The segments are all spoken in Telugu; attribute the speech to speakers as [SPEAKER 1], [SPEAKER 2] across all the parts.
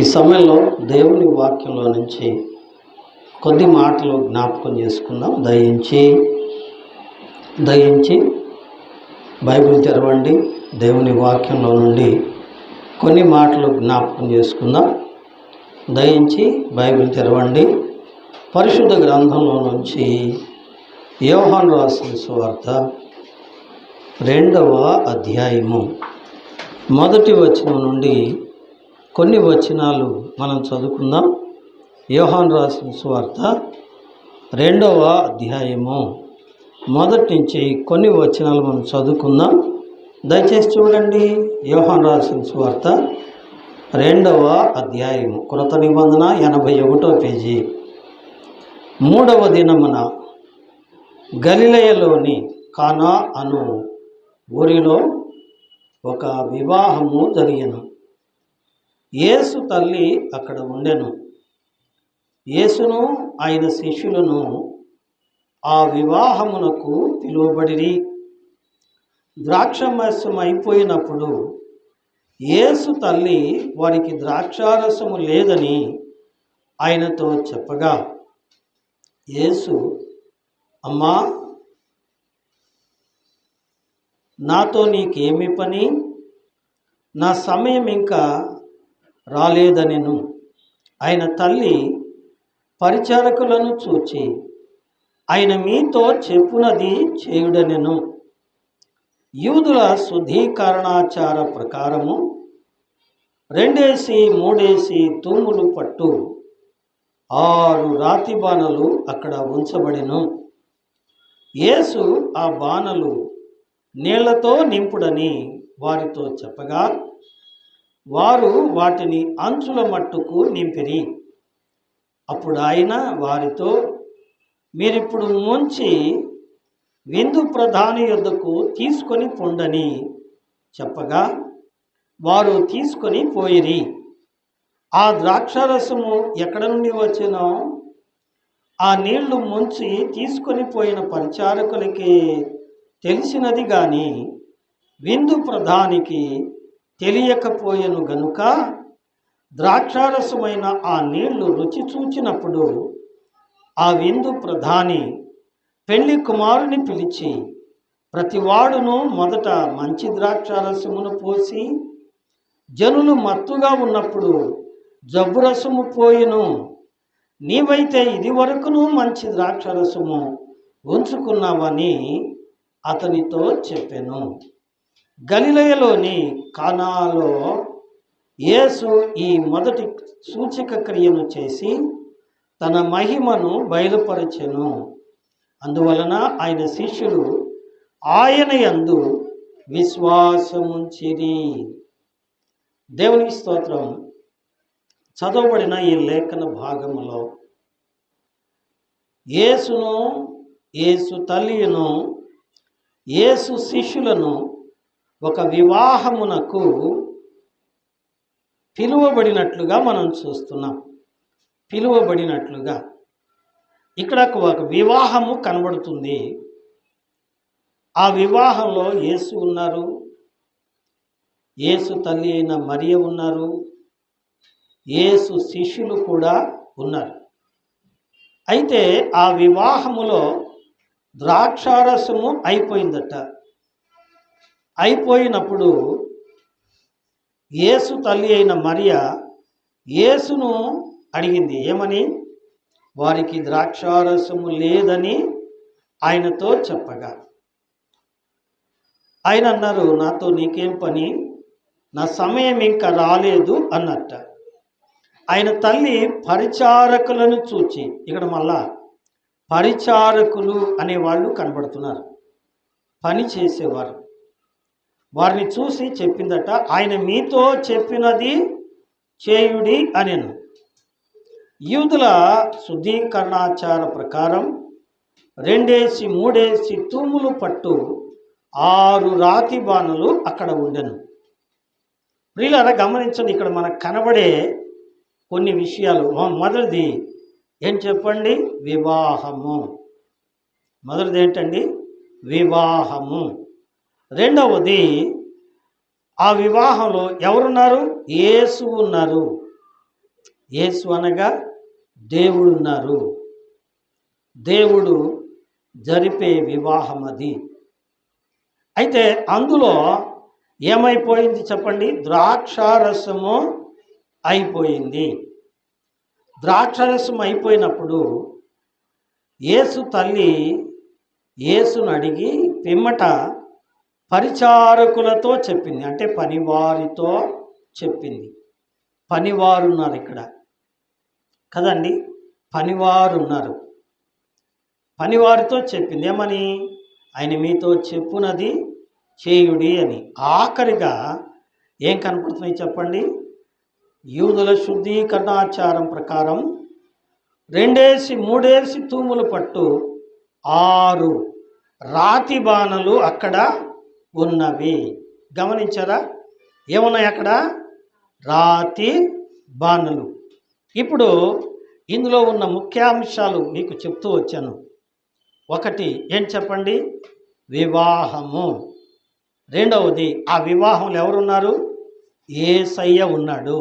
[SPEAKER 1] ఈ సమయంలో దేవుని వాక్యంలో నుంచి కొద్ది మాటలు జ్ఞాపకం చేసుకుందాం. దయించి బైబిల్ తెరవండి. దేవుని వాక్యంలో నుండి కొన్ని మాటలు జ్ఞాపకం చేసుకుందాం. దయించి బైబిల్ తెరవండి. పరిశుద్ధ గ్రంథంలో నుంచి యోహాను రాసిన సువార్త 2వ అధ్యాయము 1వ వచనం నుండి కొన్ని వచనాలు మనం చదువుకుందాం. యోహాను రాసిన సువార్త 2వ అధ్యాయము 1 నుంచి కొన్ని వచనాలు మనం చదువుకుందాం. దయచేసి చూడండి. యోహాను రాసిన సువార్త 2వ అధ్యాయము, కృత నిబంధన 81వ పేజీ. 3వ దినమున గలిలయలోని కానా అను ఊరిలో ఒక వివాహము జరిగెను. యేసు తల్లి అక్కడ ఉండెను. యేసును ఆయన శిష్యులను ఆ వివాహమునకు పిలువబడిరి. ద్రాక్షారసం అయిపోయినప్పుడు యేసు తల్లి వారికి ద్రాక్షారసము లేదని ఆయనతో చెప్పగా, యేసు, అమ్మా, నాతో నీకేమి పని? నా సమయం ఇంకా రాలేదనెను. ఆయన తల్లి పరిచారకులను చూచి, ఆయన మీతో చెప్పునది చేయుడనెను. యూదుల శుద్ధీకరణాచార ప్రకారము 2-3 తూములు పట్టు 6 రాతి బాణలు అక్కడ ఉంచబడెను. యేసు ఆ బాణలు నీళ్లతో నింపుడని వారితో చెప్పగా, వారు వాటిని అంచుల మట్టుకు నింపిరి. అప్పుడు ఆయన వారితో, మీరిప్పుడు ముంచి విందు ప్రధాని యొద్దకు తీసుకొని పొండని చెప్పగా, వారు తీసుకొని పోయిరి. ఆ ద్రాక్షారసము ఎక్కడ నుండి వచ్చెనో ఆ నీళ్లు ముంచి తీసుకొని పోయిన పరిచారకులకి తెలిసినది గాని విందు ప్రధానికి తెలియకపోయెను గనుక, ద్రాక్షారసమైన ఆ నీళ్లు రుచి చూచినప్పుడు ఆ విందు ప్రధాని పెళ్లి కుమారుని పిలిచి, ప్రతివాడును మొదట మంచి ద్రాక్షారసమును పోసి జనులు మత్తుగా ఉన్నప్పుడు జబ్బురసము పోయిను. నీవైతే ఇది వరకును మంచి ద్రాక్షారసము ఉంచుకున్నావని అతనితో చెప్పెను. గలిలయలోని కానాలో యేసు ఈ మొదటి సూచక క్రియను చేసి తన మహిమను బయలుపరచెను. అందువలన ఆయన శిష్యులు ఆయన యందు విశ్వాసముంచిరి. దేవునికి స్తోత్రం. చదవబడిన ఈ లేఖన భాగములో యేసును, యేసు తల్లిను, యేసు శిష్యులను ఒక వివాహమునకు పిలువబడినట్లుగా మనం చూస్తున్నాం. పిలువబడినట్లుగా ఇక్కడ ఒక వివాహము కనబడుతుంది. ఆ వివాహంలో యేసు ఉన్నారు, యేసు తల్లి అయిన మరియ ఉన్నారు, యేసు శిష్యులు కూడా ఉన్నారు. అయితే ఆ వివాహములో ద్రాక్షారసము అయిపోయిందట. అయిపోయినప్పుడు యేసు తల్లి అయిన మరియ యేసును అడిగింది. ఏమని? వారికి ద్రాక్షారసము లేదని ఆయనతో చెప్పగా, ఆయన అన్నారు, నాతో నీకేం పని? నా సమయం ఇంకా రాలేదు అన్నట్ట. ఆయన తల్లి పరిచారకులను చూచి, ఇక్కడ మళ్ళా పరిచారకులు అనేవాళ్ళు కనబడుతున్నారు, పని చేసేవారు. వారిని చూసి చెప్పిందట, ఆయన మీతో చెప్పినది చేయుడి అనెను. యూదుల శుద్ధీకరణాచార ప్రకారం 2-3 తూములు పట్టు 6 రాతి బాణలు అక్కడ ఉండెను. ప్రియులారా, గమనించండి. ఇక్కడ మనకు కనబడే కొన్ని విషయాలు. మొదటిది ఏం చెప్పండి? వివాహము. మొదటిది ఏంటండి? వివాహము. రెండవది, ఆ వివాహంలో ఎవరున్నారు? యేసు ఉన్నారు. యేసు అనగా దేవుడు ఉన్నారు. దేవుడు జరిపే వివాహం అది. అయితే అందులో ఏమైపోయింది చెప్పండి? ద్రాక్షారసము అయిపోయింది. ద్రాక్షారసం అయిపోయినప్పుడు యేసు తల్లి యేసును అడిగి పిమ్మట పరిచారకులతో చెప్పింది, అంటే పనివారితో చెప్పింది. పనివారు ఉన్నారు ఇక్కడ కదండి, పనివారు ఉన్నారు. పనివారితో చెప్పింది ఏమని? ఆయన మీతో చెప్పునది చేయుడి అని. ఆఖరిగా ఏం కనపడుతున్నాయి చెప్పండి? యూదుల శుద్ధీకరణాచారం ప్రకారం 2-3 తూములు పట్టు 6 రాతి బాణలు అక్కడ ఉన్నవి. గమనించారా? ఏమున్నాయి అక్కడ? రాతి బాణలు. ఇప్పుడు ఇందులో ఉన్న ముఖ్యాంశాలు మీకు చెప్తూ వచ్చాను. ఒకటి ఏం చెప్పండి? వివాహము. రెండవది, ఆ వివాహంలో ఎవరున్నారు? యేసయ్య ఉన్నాడు.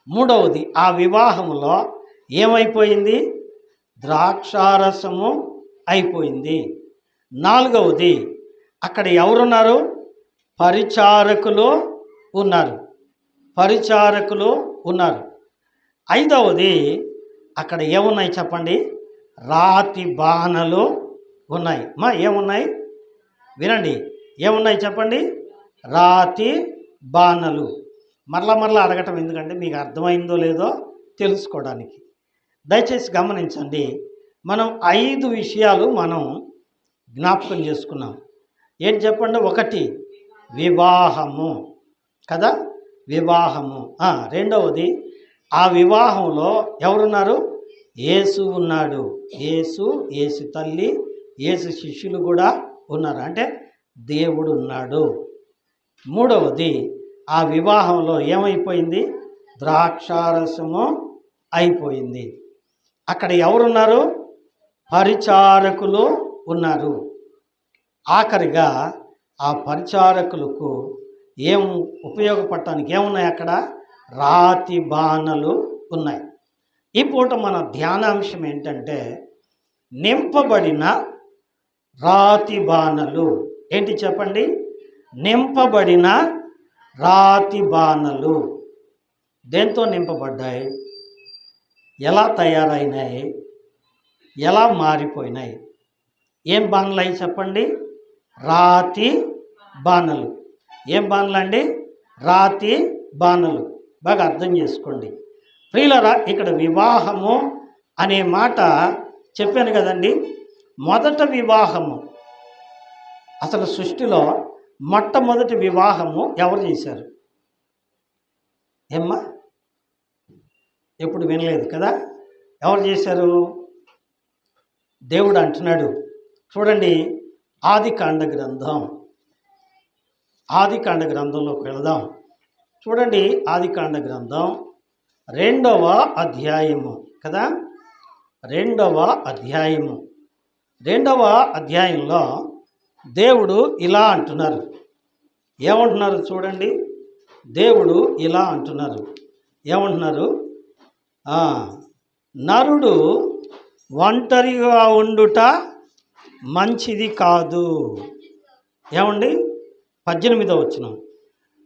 [SPEAKER 1] మూడవది, ఆ వివాహంలో ఏమైపోయింది? ద్రాక్షారసము అయిపోయింది. నాలుగవది, అక్కడ ఎవరున్నారు? పరిచారకులు ఉన్నారు. పరిచారకులు ఉన్నారు. ఐదవది, అక్కడ ఏమున్నాయి చెప్పండి? రాతి బాణలు ఉన్నాయి. ఏమున్నాయి? వినండి, ఏమున్నాయి చెప్పండి? రాతి బాణలు. మరలా అడగటం ఎందుకంటే మీకు అర్థమైందో లేదో తెలుసుకోవడానికి. దయచేసి గమనించండి. మనం 5 విషయాలు మనం జ్ఞాపకం చేసుకున్నాం. ఏంటి చెప్పండి? ఒకటి, వివాహము కదా, వివాహము. రెండవది, ఆ వివాహంలో ఎవరున్నారు? యేసు ఉన్నాడు. యేసు తల్లి, యేసు శిష్యులు కూడా ఉన్నారు, అంటే దేవుడు ఉన్నాడు. మూడవది, ఆ వివాహంలో ఏమైపోయింది? ద్రాక్షారసము అయిపోయింది. అక్కడ ఎవరున్నారు? పరిచారకులు ఉన్నారు. ఆఖరిగా ఆ పరిచారకులకు ఏం ఉపయోగపడటానికి ఏమున్నాయి? అక్కడ రాతి బాణలు ఉన్నాయి. ఈ పూట మన ధ్యానాంశం ఏంటంటే నింపబడిన రాతి బాణలు. ఏంటి చెప్పండి? నింపబడిన రాతి బాణలు. దేంతో నింపబడ్డాయి? ఎలా తయారైనాయి? ఎలా మారిపోయినాయి? ఏం బాణలు అయి చెప్పండి? రాతి బాణలు. ఏం బాణలు అండి? రాతి బాణలు. బాగా అర్థం చేసుకోండి ప్రియులారా. ఇక్కడ వివాహము అనే మాట చెప్పాను కదండి. మొదట వివాహము, అసలు సృష్టిలో మొట్టమొదటి వివాహము ఎవరు చేశారు? ఏమ్మా, ఎప్పుడు వినలేదు కదా? ఎవరు చేశారు? దేవుడు అంటున్నాడు చూడండి. ఆదికాండ గ్రంథంలోకి వెళదాం. చూడండి, ఆదికాండ గ్రంథం 2వ అధ్యాయము కదా, 2వ అధ్యాయము. 2వ అధ్యాయంలో దేవుడు ఇలా అంటున్నారు. ఏమంటున్నారు చూడండి? దేవుడు ఇలా అంటున్నారు. ఏమంటున్నారు? నరుడు ఒంటరిగా ఉండుట మంచిది కాదు. ఏమండి? 18వ వచనం.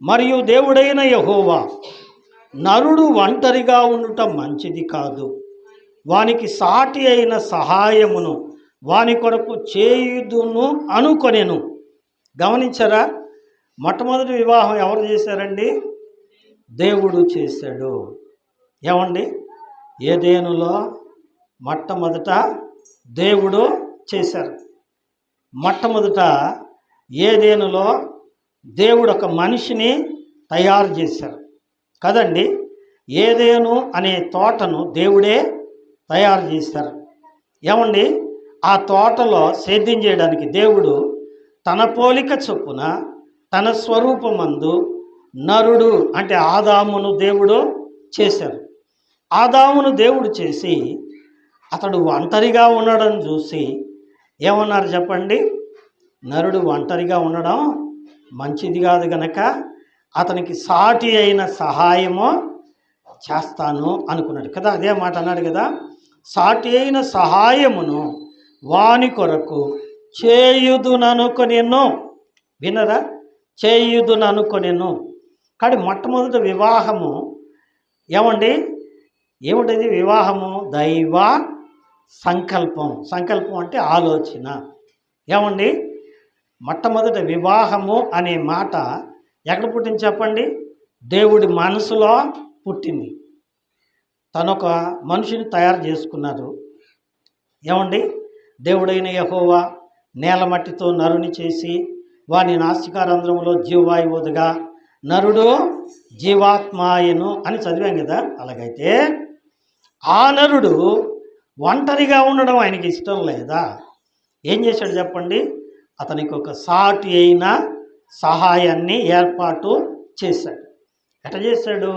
[SPEAKER 1] మరియు దేవుడైన యెహోవా నరుడు ఒంటరిగా ఉండుట మంచిది కాదు, వానికి సాటి అయిన సహాయమును వాని కొరకు చేయుదును అనుకొనెను. గమనించారా? మొట్టమొదటి వివాహం ఎవరు చేశారండి? దేవుడు చేశాడు. ఏమండి? ఏదెనులో మొట్టమొదట దేవుడు చేశారు. మొట్టమొదట ఏదెనులో దేవుడు ఒక మనిషిని తయారు చేశారు కదండి. ఏదెను అనే తోటను దేవుడే తయారు చేశారు. ఏమండి? ఆ తోటలో సేద్యం చేయడానికి దేవుడు తన పోలిక చొప్పున తన స్వరూపమందు నరుడు అంటే ఆదామును దేవుడు చేశారు. ఆదామును దేవుడు చేసి అతడు ఒంటరిగా ఉండడం చూసి ఏమన్నారు చెప్పండి? నరుడు ఒంటరిగా ఉండడం మంచిది కాదు గనక అతనికి సాటి అయిన సహాయము చేస్తాను అనుకున్నాడు కదా. అదే మాట అన్నాడు కదా, సాటి అయిన సహాయమును వాని కొరకు చేయుదుననుకొనెను. వినరా, చేయుదుననుకొనెను. కానీ మొట్టమొదటి వివాహము ఏమండి, ఏమిటది వివాహము? దైవ సంకల్పం. సంకల్పం అంటే ఆలోచన. ఏమండి, మొట్టమొదటి వివాహము అనే మాట ఎక్కడ పుట్టింది చెప్పండి? దేవుడి మనసులో పుట్టింది. తనొక మనిషిని తయారు చేసుకున్నారు. ఏమండి, దేవుడైన యెహోవా నేల మట్టితో నరుని చేసి వాని నాసికారంధ్రములో జీవవాయువుగా నరుడు జీవాత్మాయను అని చదివాం కదా. అలాగైతే ఆ నరుడు ఒంటరిగా ఉండడం ఆయనకి ఇష్టం లేదా? ఏం చేశాడు చెప్పండి? అతనికి ఒక సాటి అయిన సహాయాన్ని ఏర్పాటు చేశాడు. ఎట చేశాడు?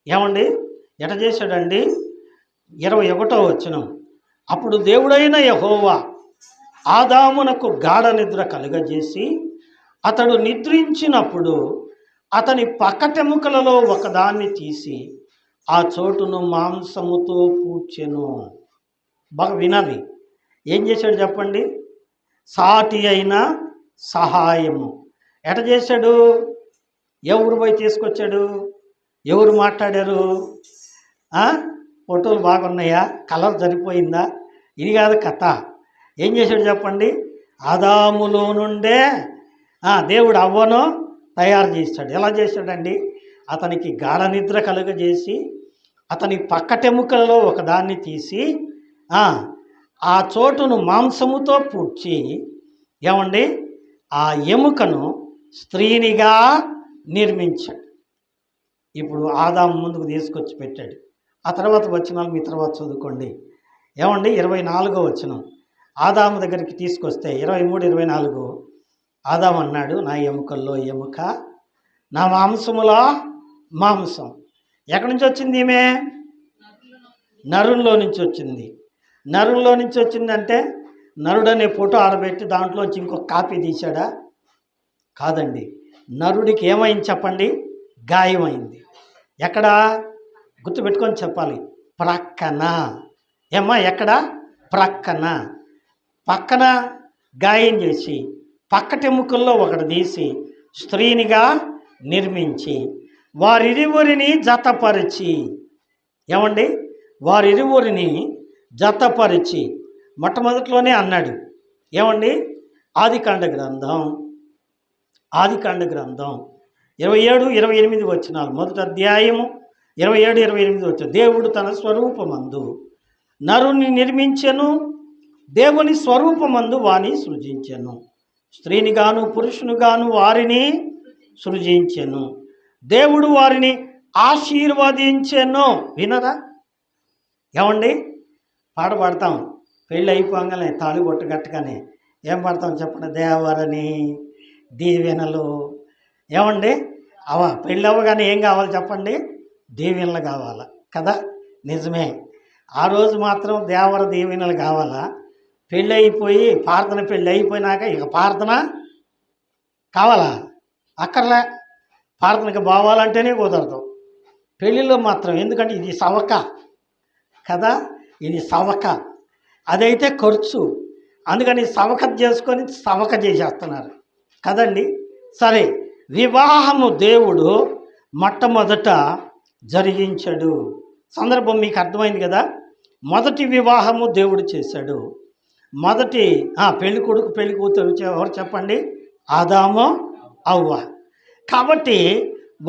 [SPEAKER 1] ఏమండి, ఎట చేశాడండి? 21వ వచనం, అప్పుడు దేవుడైన యెహోవా ఆదామునకు గాఢ నిద్ర కలుగజేసి అతడు నిద్రించినప్పుడు అతని పక్కటెముకలలో ఒకదాన్ని తీసి ఆ చోటును మాంసముతో పూడ్చెను. బాగా వినాలి. ఏం చేశాడు చెప్పండి? సాటి అయిన సహాయము. ఎట చేశాడు? ఎవరు పోయి తీసుకొచ్చాడు? ఎవరు మాట్లాడారు? ఫోటోలు బాగున్నాయా? కలర్ సరిపోయిందా? ఇది కాదు కథ. ఏం చేశాడు చెప్పండి? ఆదాములో నుండే దేవుడు అవ్వను తయారు చేశాడు. ఎలా చేశాడండి? అతనికి గాఢ నిద్ర కలుగజేసి అతని పక్కటెముకలలో ఒకదాన్ని తీసి ఆ చోటును మాంసముతో పూడ్చి, ఏమండి, ఆ ఎముకను స్త్రీనిగా నిర్మించాడు. ఇప్పుడు ఆదాము ముందుకు తీసుకొచ్చి పెట్టాడు. ఆ తర్వాత వచనాలు మీ తర్వాత చదువుకోండి. ఏమండి, 24వ వచనం ఆదాము దగ్గరికి తీసుకొస్తే 23, 24 ఆదాము అన్నాడు, నా ఎముకల్లో ఎముక, నా మాంసములో మాంసం. ఎక్కడి నుంచి వచ్చింది ఈమె? నరుల్లో నుంచి వచ్చింది. నరుల్లో నుంచి వచ్చిందంటే నరుడు అనే ఫోటో ఆడబెట్టి దాంట్లోంచి ఇంకొక కాపీ తీశాడా? కాదండి. నరుడికి ఏమైంది చెప్పండి? గాయమైంది. ఎక్కడ? గుర్తుపెట్టుకొని చెప్పాలి. ప్రక్కన. ఏమ్మా, ఎక్కడ? ప్రక్కన. పక్కన గాయం చేసి పక్కటెముకల్లో ఒకటి తీసి స్త్రీనిగా నిర్మించి వారిరువురిని జతపరిచి, ఏమండి, వారిరువురిని జతపరిచి మొట్టమొదటిలోనే అన్నాడు. ఏమండి, ఆదికాండ గ్రంథం 27, 28 వచనాలు. మొదటి అధ్యాయము 27, 28 వచ్చారు. దేవుడు తన స్వరూపమందు నరుని నిర్మించెను, దేవుని స్వరూపమందు వాని సృజించెను, స్త్రీని గాను పురుషుని గాను వారిని సృజించెను, దేవుడు వారిని ఆశీర్వదించెను. వినరా? ఏమండి, పాట పాడతాం పెళ్ళి అయిపోగానే తాళి కొట్టు కట్టగానే. ఏం పాడతాం చెప్పండి? దేవరని దీవెనలు. ఏమండి, పెళ్ళి అవ్వగానే ఏం కావాలి చెప్పండి? దీవెనలు కావాలా కదా? నిజమే. ఆ రోజు మాత్రం దేవర దీవెనలు కావాలా? పెళ్ళి అయిపోయి పెళ్ళి అయిపోయినాక ఇక ప్రార్థన కావాలా? అక్కర్లే. ప్రార్థనకి పోవాలంటేనే కుదరదు. పెళ్ళిలో మాత్రం, ఎందుకంటే ఇది సవక కదా, ఇది సవక. అదైతే ఖర్చు. అందుకని సవక చేసుకొని సవక చేసేస్తున్నారు కదండి. సరే, వివాహము దేవుడు మొట్టమొదట జరిగించాడు. సందర్భం మీకు అర్థమైంది కదా. మొదటి వివాహము దేవుడు చేశాడు. మొదటి పెళ్లి కొడుకు పెళ్లి కూతురు ఎవరు చెప్పండి? ఆదాము అవ్వ. కాబట్టి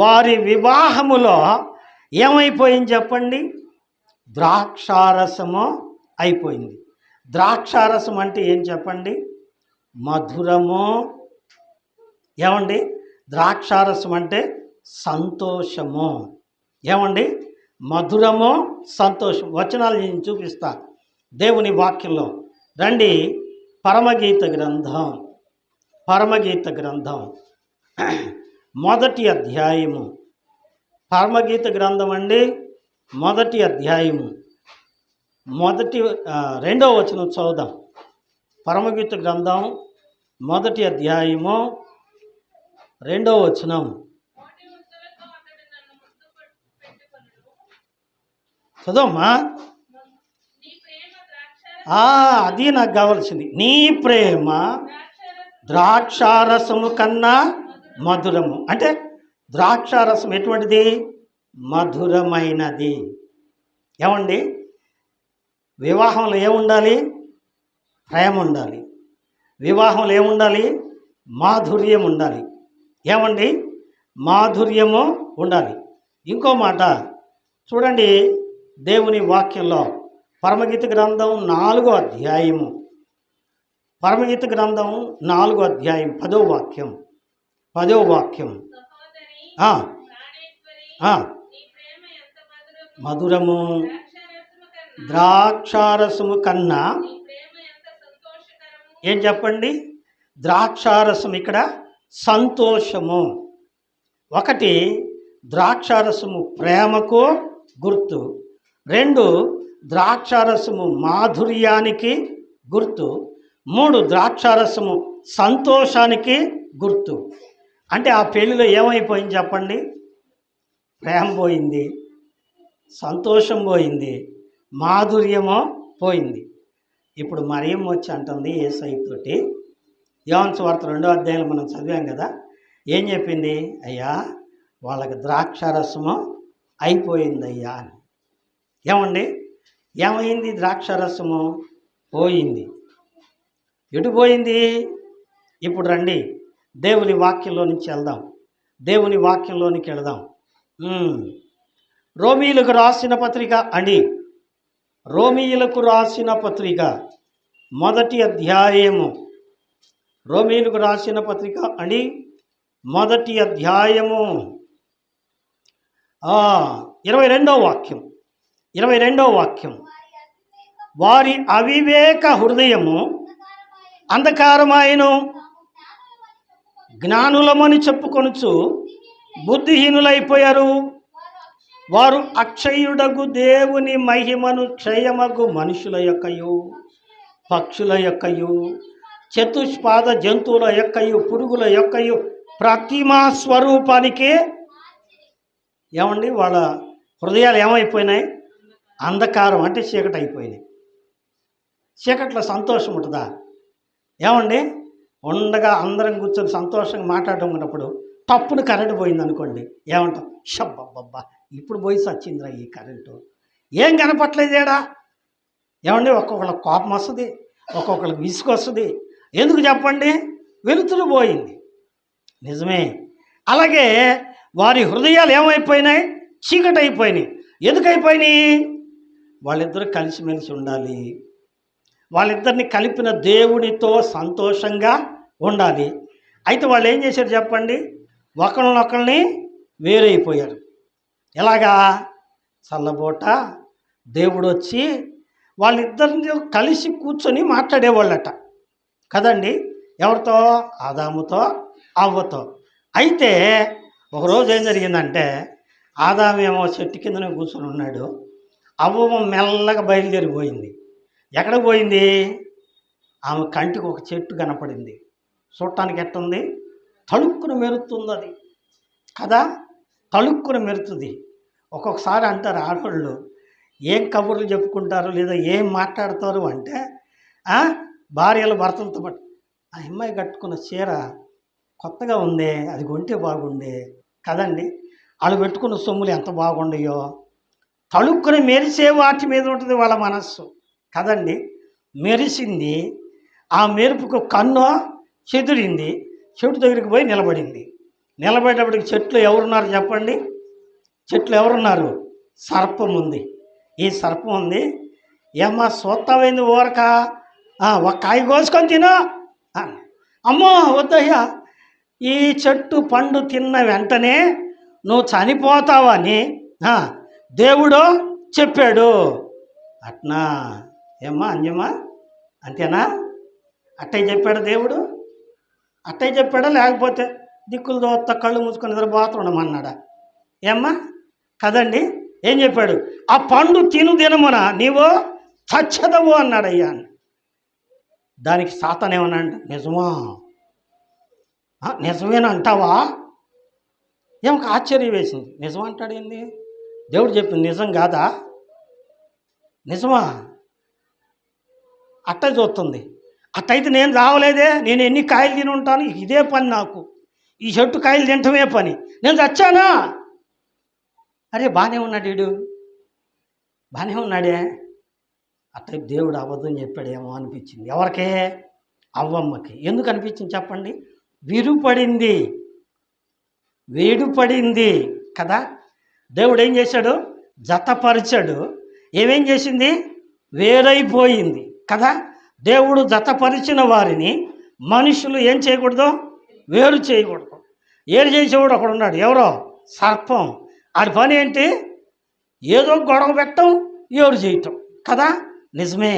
[SPEAKER 1] వారి వివాహములో ఏమైపోయింది చెప్పండి? ద్రాక్షారసము అయిపోయింది. ద్రాక్షారసం అంటే ఏం చెప్పండి? మధురము. ఏమండి, ద్రాక్షారసం అంటే సంతోషము. ఏమండి, మధురము, సంతోషం. వచనాలు నేను చూపిస్తా దేవుని వాక్యంలో. రండి, పరమగీత గ్రంథం మొదటి అధ్యాయము. పరమగీత గ్రంథం అండి, మొదటి అధ్యాయము 2వ వచనం చదువుదాం. పరమగీత గ్రంథం మొదటి అధ్యాయము 2వ వచనం. చదవమ్మా. అది నాకు కావాల్సింది. నీ ప్రేమ ద్రాక్షారసము కన్నా మధురము. అంటే ద్రాక్షారసం ఎటువంటిది? మధురమైనది. ఏమండి, వివాహంలో ఏముండాలి? ప్రేమ ఉండాలి. వివాహంలో ఏముండాలి? మాధుర్యం ఉండాలి. ఏమండి, మాధుర్యము ఉండాలి. ఇంకో మాట చూడండి, దేవుని వాక్యంలో పరమగీత గ్రంథం 4వ అధ్యాయము, పరమగీత గ్రంథం 4వ అధ్యాయం 10వ వాక్యం, 10వ వాక్యం. మధురము ద్రాక్షారసము కన్నా. ఏం చెప్పండి? ద్రాక్షారసం ఇక్కడ సంతోషము. ఒకటి, ద్రాక్షారసము ప్రేమకు గుర్తు. 2, ద్రాక్షారసము మాధుర్యానికి గుర్తు. 3, ద్రాక్షారసము సంతోషానికి గుర్తు. అంటే ఆ పెళ్ళిలో ఏమైపోయింది చెప్పండి? ప్రేమ పోయింది, సంతోషం పోయింది, మాధుర్యమో పోయింది. ఇప్పుడు మరియమ్మ వచ్చి అంటుంది యేసయ్యతోటి, యోహాను సువార్త 2వ అధ్యాయంలో మనం చదివాం కదా, ఏం చెప్పింది? అయ్యా, వాళ్ళకి ద్రాక్షారసము అయిపోయింది అయ్యా అని. ఏమండి, ఏమైంది? ద్రాక్షారసము పోయింది. ఎటు పోయింది? ఇప్పుడు రండి, దేవుని వాక్యంలో నుంచి వెళ్దాం. దేవుని వాక్యంలోనికి వెళదాం. రోమీయులకు రాసిన పత్రిక అండి, రోమీయులకు రాసిన పత్రిక 1వ అధ్యాయము, రోమీయులకు రాసిన పత్రిక అండి 1వ అధ్యాయము 22వ వాక్యం, 22వ వాక్యం. వారి అవివేక హృదయము అంధకారమాయను, జ్ఞానులమని చెప్పుకొనుచు బుద్ధిహీనులైపోయారు. వారు అక్షయుడగు దేవుని మహిమను క్షయమగు మనుషుల యొక్కయు, పక్షుల యొక్కయు, చతుష్పాద జంతువుల యొక్కయు, పురుగుల యొక్కయు ప్రతిమా స్వరూపానికి. ఏమండి, వాళ్ళ హృదయాలు ఏమైపోయినాయి? అంధకారం, అంటే చీకటి అయిపోయినాయి. చీకట్లో సంతోషం ఉంటుందా? ఏమండి, ఉండగా అందరం కూర్చొని సంతోషంగా మాట్లాడుకున్నప్పుడు తప్పును కరెంటు పోయింది అనుకోండి, ఏమంటాం? షబ్బబ్బబ్బా, ఇప్పుడు పోయి సచ్చిందిరా ఈ కరెంటు, ఏం కనపట్లేదేడా. ఏమండి, ఒక్కొక్కళ్ళకి కోపం వస్తుంది, ఒక్కొక్కళ్ళకి విసుగు వస్తుంది. ఎందుకు చెప్పండి? వెలుతురు పోయింది. నిజమే. అలాగే వారి హృదయాలు ఏమైపోయినాయి? చీకటి అయిపోయినాయి. ఎందుకైపోయినాయి? వాళ్ళిద్దరూ కలిసిమెలిసి ఉండాలి, వాళ్ళిద్దరిని కలిపిన దేవునితో సంతోషంగా ఉండాలి. అయితే వాళ్ళు ఏం చేశారు చెప్పండి? ఒకరినొకరిని వేరైపోయారు. ఎలాగా? చల్లబోట దేవుడు వచ్చి వాళ్ళిద్దరిని కలిసి కూర్చొని మాట్లాడేవాళ్ళట కదండి. ఎవరితో? ఆదాముతో, అవ్వతో. అయితే ఒకరోజు ఏం జరిగిందంటే, ఆదామేమో చెట్టు కిందనే కూర్చొని ఉన్నాడు, అవ్వ మెల్లగా బయలుదేరిపోయింది. ఎక్కడికి పోయింది? ఆమె కంటికి ఒక చెట్టు కనపడింది. చూడటానికి ఎట్టుంది? తళుక్కున మెరుతుంది అది కదా, తళుక్కున మెరుతుంది. ఒక్కొక్కసారి అంటారు ఆడవాళ్ళు, ఏం కబుర్లు చెప్పుకుంటారు లేదా ఏం మాట్లాడతారు అంటే, భార్యలు భర్తలతో పాటు ఆ అమ్మాయి కట్టుకున్న చీర కొత్తగా ఉందే, అది కొంటే బాగుండే కదండి, వాళ్ళు పెట్టుకున్న సొమ్ములు ఎంత బాగుండయో. తళుక్కుని మెరిసే వాటి మీద ఉంటుంది వాళ్ళ మనస్సు కదండి. మెరిసింది, ఆ మెరుపుకు కన్ను చెదిరింది, చెట్టు దగ్గరికి పోయి నిలబడింది. నిలబడేటప్పటికి చెట్లు ఎవరున్నారు చెప్పండి? చెట్లు ఎవరున్నారు? సర్పం ఉంది. ఈ సర్పం ఉంది. ఏమ్మా సూత్తామైంది ఊరక, ఒక కాయ కోసుకొని తిను. అమ్మో వద్దయ్యా, ఈ చెట్టు పండు తిన్న వెంటనే నువ్వు చనిపోతావని దేవుడు చెప్పాడు. అట్నా ఏమ్మా అంజమ్మా, అంతేనా? అట్టయి చెప్పాడు దేవుడు? అట్టయి చెప్పాడా లేకపోతే దిక్కులు దోత్త కళ్ళు మూసుకొని ఇద్దరు పోతుండమన్నాడా? ఏమ్మా కదండి. ఏం చెప్పాడు? ఆ పండు తిను దినమున నీవు చచ్చదవు అన్నాడయ్యా. దానికి సాతానేమన్నాడు? నిజమా? నిజమేనంటావా? ఏమొక ఆశ్చర్యం వేసింది. నిజం అంటాడు ఏంది? దేవుడు చెప్పింది నిజం కాదా? నిజమా? అట్ట చూస్తుంది. అట్టయితే నేను రావలేదే, నేను ఎన్ని కాయలు తిని ఉంటాను, ఇదే పని నాకు, ఈ చెట్టు కాయలు తింటమే పని, నేను చచ్చానా? అరే బాగానే ఉన్నాడు వీడు, బాగానే ఉన్నాడే. అట్ట దేవుడు అబద్ధం చెప్పాడేమో అనిపించింది. ఎవరికే? అవ్వమ్మకి. ఎందుకు అనిపించింది చెప్పండి? విరుపడింది, వేడుపడింది కదా. దేవుడు ఏం చేశాడు? జతపరిచాడు. ఏమేం చేసింది? వేరైపోయింది కదా. దేవుడు జతపరిచిన వారిని మనుషులు ఏం చేయకూడదు? వేరు చేయకూడదు. ఏరు చేసేవాడు ఒకడు ఉన్నాడు. ఎవరో? సర్పం. ఆడి పని ఏంటి? ఏదో గొడవ పెట్టడం, ఏడు చేయటం కదా. నిజమే,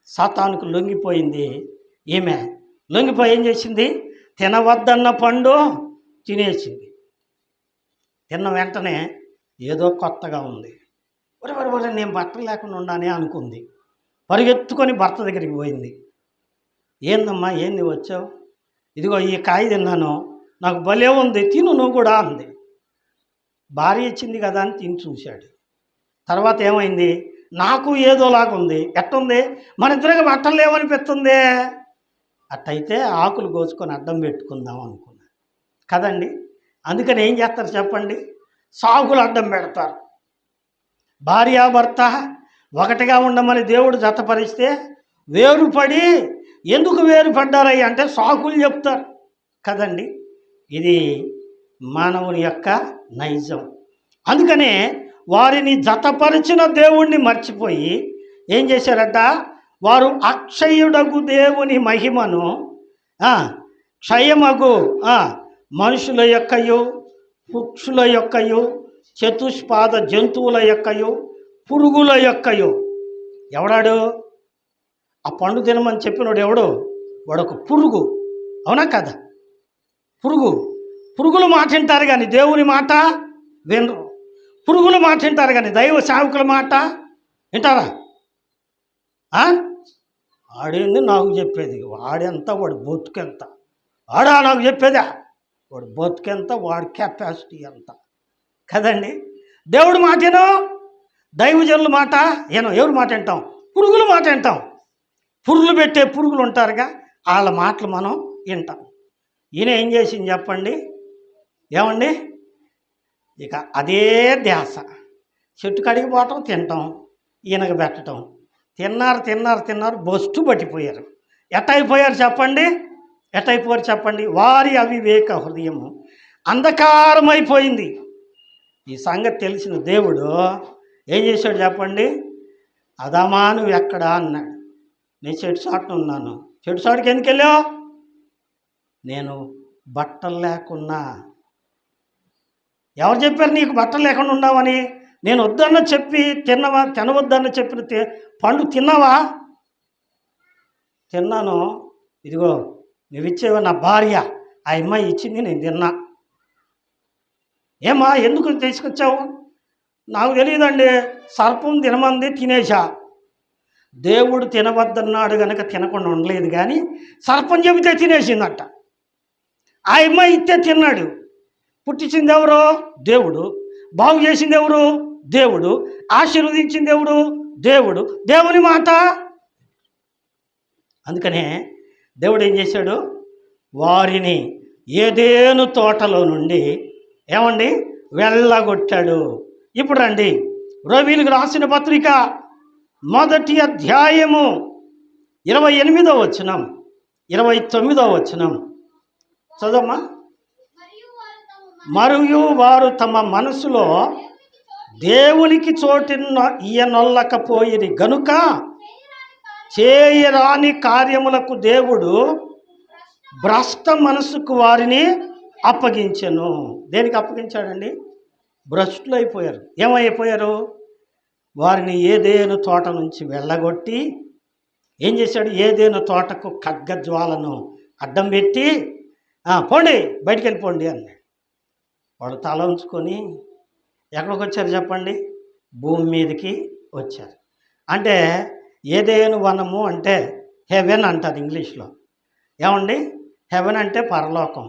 [SPEAKER 1] సాతానుకు లొంగిపోయింది ఈమె. లొంగిపోయి ఏం చేసింది? తినవద్దన్న పండు తినేసింది. తిన్న వెంటనే ఏదో కొత్తగా ఉంది. ఒరే నేను బట్టలు లేకుండా ఉన్నానే అనుకుంది. పరిగెత్తుకొని భర్త దగ్గరికి పోయింది. ఏందమ్మా, ఏంది వచ్చావు? ఇదిగో ఈ కాయ తిన్నాను, నాకు భలే ఉంది, తిను నువ్వు కూడా అంది. భార్య ఇచ్చింది కదా అని తిని చూశాడు. తర్వాత ఏమైంది? నాకు ఏదోలాగుంది. ఎట్టుంది? మన ఇద్దరికి బట్టలు లేవనిపిస్తుంది. అట్టయితే ఆకులు కోసుకొని అడ్డం పెట్టుకుందాం అనుకున్నా కదండి. అందుకని ఏం చేస్తారు చెప్పండి? సాగులు అడ్డం పెడతారు. భార్యాభర్త ఒకటిగా ఉండమని దేవుడు జతపరిస్తే వేరుపడి, ఎందుకు వేరుపడ్డారయ్య అంటే సాకులు చెప్తారు కదండి. ఇది మానవుని యొక్క నైజం. అందుకనే వారిని జతపరిచిన దేవుణ్ణి మర్చిపోయి ఏం చేశారట? వారు అక్షయుడగు దేవుని మహిమను క్షయమగు మనుషుల యొక్కయు, పక్షుల యొక్కయు, చతుష్పాద జంతువుల యొక్కయు, పురుగుల యొక్కయు. ఎవడాడు? ఆ పండు తినమని చెప్పినోడు ఎవడు? వాడొక పురుగు. అవునా కదా? పురుగులు మాట వింటారు కానీ దేవుని మాట వినరు. పురుగులు మాట వింటారు కానీ దైవ సేవకుల మాట వింటారా? ఆడేంది నాకు చెప్పేది? వాడెంత, వాడు బతుకెంత? వాడా నాకు చెప్పేదా? వాడు బతుకెంత, వాడి కెపాసిటీ ఎంత కదండి. దేవుడి మాట ఏనో, దైవజనుల మాట ఏనో. ఎవరి మాట వింటాం? పురుగుల మాట వింటాం. పురుగులు పెట్టే పురుగులు ఉంటారుగా, వాళ్ళ మాటలు మనం వింటాం. ఈయన ఏం చేసింది చెప్పండి? ఏమండి, ఇక అదే ధ్యాస. చెట్టు కడిగి పోవటం, తినటం, ఈయనకు పెట్టడం. తిన్నారు, బొస్టు పట్టిపోయారు. ఎట్టయిపోయారు చెప్పండి? వారి అవివేక హృదయము అంధకారమైపోయింది. ఈ సంగతి తెలిసిన దేవుడు ఏం చేశాడు చెప్పండి? అదామా నువ్వు ఎక్కడా అన్నాడు. నేను చెట్టు చాటున ఉన్నాను. చెట్టు చాటుకి ఎందుకు వెళ్ళావు? నేను బట్టలు లేకున్నా. ఎవరు చెప్పారు నీకు బట్టలు లేకుండా ఉన్నావని? నేను వద్దన్న చెప్పి తినవద్దన్న చెప్పిన పండు తిన్నావా? తిన్నాను. ఇదిగో నువ్వు ఇచ్చేవా నా భార్య, ఆ అమ్మాయి ఇచ్చింది, నేను తిన్నా. ఏమా ఎందుకు తీసుకొచ్చావు? నాకు తెలియదండి, సర్పం తినమంది, తినేశా. దేవుడు తినవద్దన్నాడు కనుక తినకుండా ఉండలేదు, కానీ సర్పం చెబితే తినేసిందట. ఆ అమ్మాయి ఇస్తే తిన్నాడు. పుట్టించింది ఎవరు? దేవుడు. బాగు చేసింది ఎవరు? దేవుడు. ఆశీర్వదించింది ఎవడు? దేవుడు. దేవుని మాట. అందుకనే దేవుడు ఏం చేశాడు? వారిని ఏదేను తోటలో నుండి ఏమండి వెళ్ళగొట్టాడు. ఇప్పుడు రండి, రోమీయులకు రాసిన పత్రిక 1వ అధ్యాయము 28వ వచనం, 29వ వచనం చదవమ్మా. మరియు వారు తమ మనసులో దేవునికి చోటున్న ఇయ్యనొల్లకపోయిరి గనుక చేయరాని కార్యములకు దేవుడు భ్రష్ట మనసుకు వారిని అప్పగించెను. దేనికి అప్పగించాడండి? భ్రష్టులు అయిపోయారు. ఏమైపోయారు? వారిని ఏదేను తోట నుంచి వెళ్ళగొట్టి ఏం చేశాడు? ఏదేను తోటకు ఖడ్గజ్వాలను అడ్డం పెట్టి పోండి, బయటికి వెళ్ళిపోండి అన్నాడు. వాడు తల ఉంచుకొని ఎక్కడికి వచ్చారు చెప్పండి? భూమి మీదకి వచ్చారు. అంటే ఏదేను వనము అంటే హెవెన్ అంటారు ఇంగ్లీష్లో. ఏమండి, హెవెన్ అంటే పరలోకం.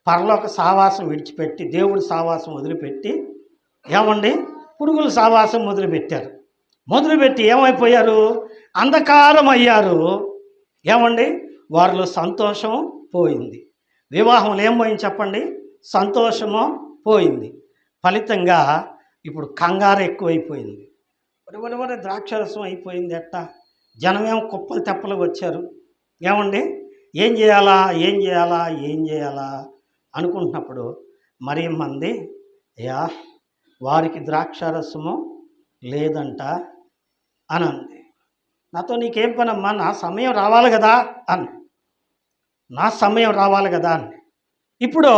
[SPEAKER 1] పరలోక సావాసం విడిచిపెట్టి దేవుడి సావాసం వదిలిపెట్టి ఏమండి పురుగుల సావాసం మొదలుపెట్టారు. మొదలుపెట్టి ఏమైపోయారు? అంధకారం అయ్యారు. ఏమండి? వారిలో సంతోషం పోయింది. వివాహంలో ఏం పోయింది చెప్పండి? సంతోషము పోయింది. ఫలితంగా ఇప్పుడు కంగారు ఎక్కువైపోయింది. వరి ద్రాక్షరసం అయిపోయింది. ఎట్టా జనమేమో కుప్పలు తెప్పలు వచ్చారు. ఏమండి? ఏం చేయాలా ఏం చేయాలా ఏం చేయాలా అనుకుంటున్నప్పుడు మరి మంది యా వారికి ద్రాక్షారసము లేదంట అని అంది. నాతో నీకేం పనమ్మా, నా సమయం రావాలి కదా అని, నా సమయం రావాలి కదా అని. ఇప్పుడు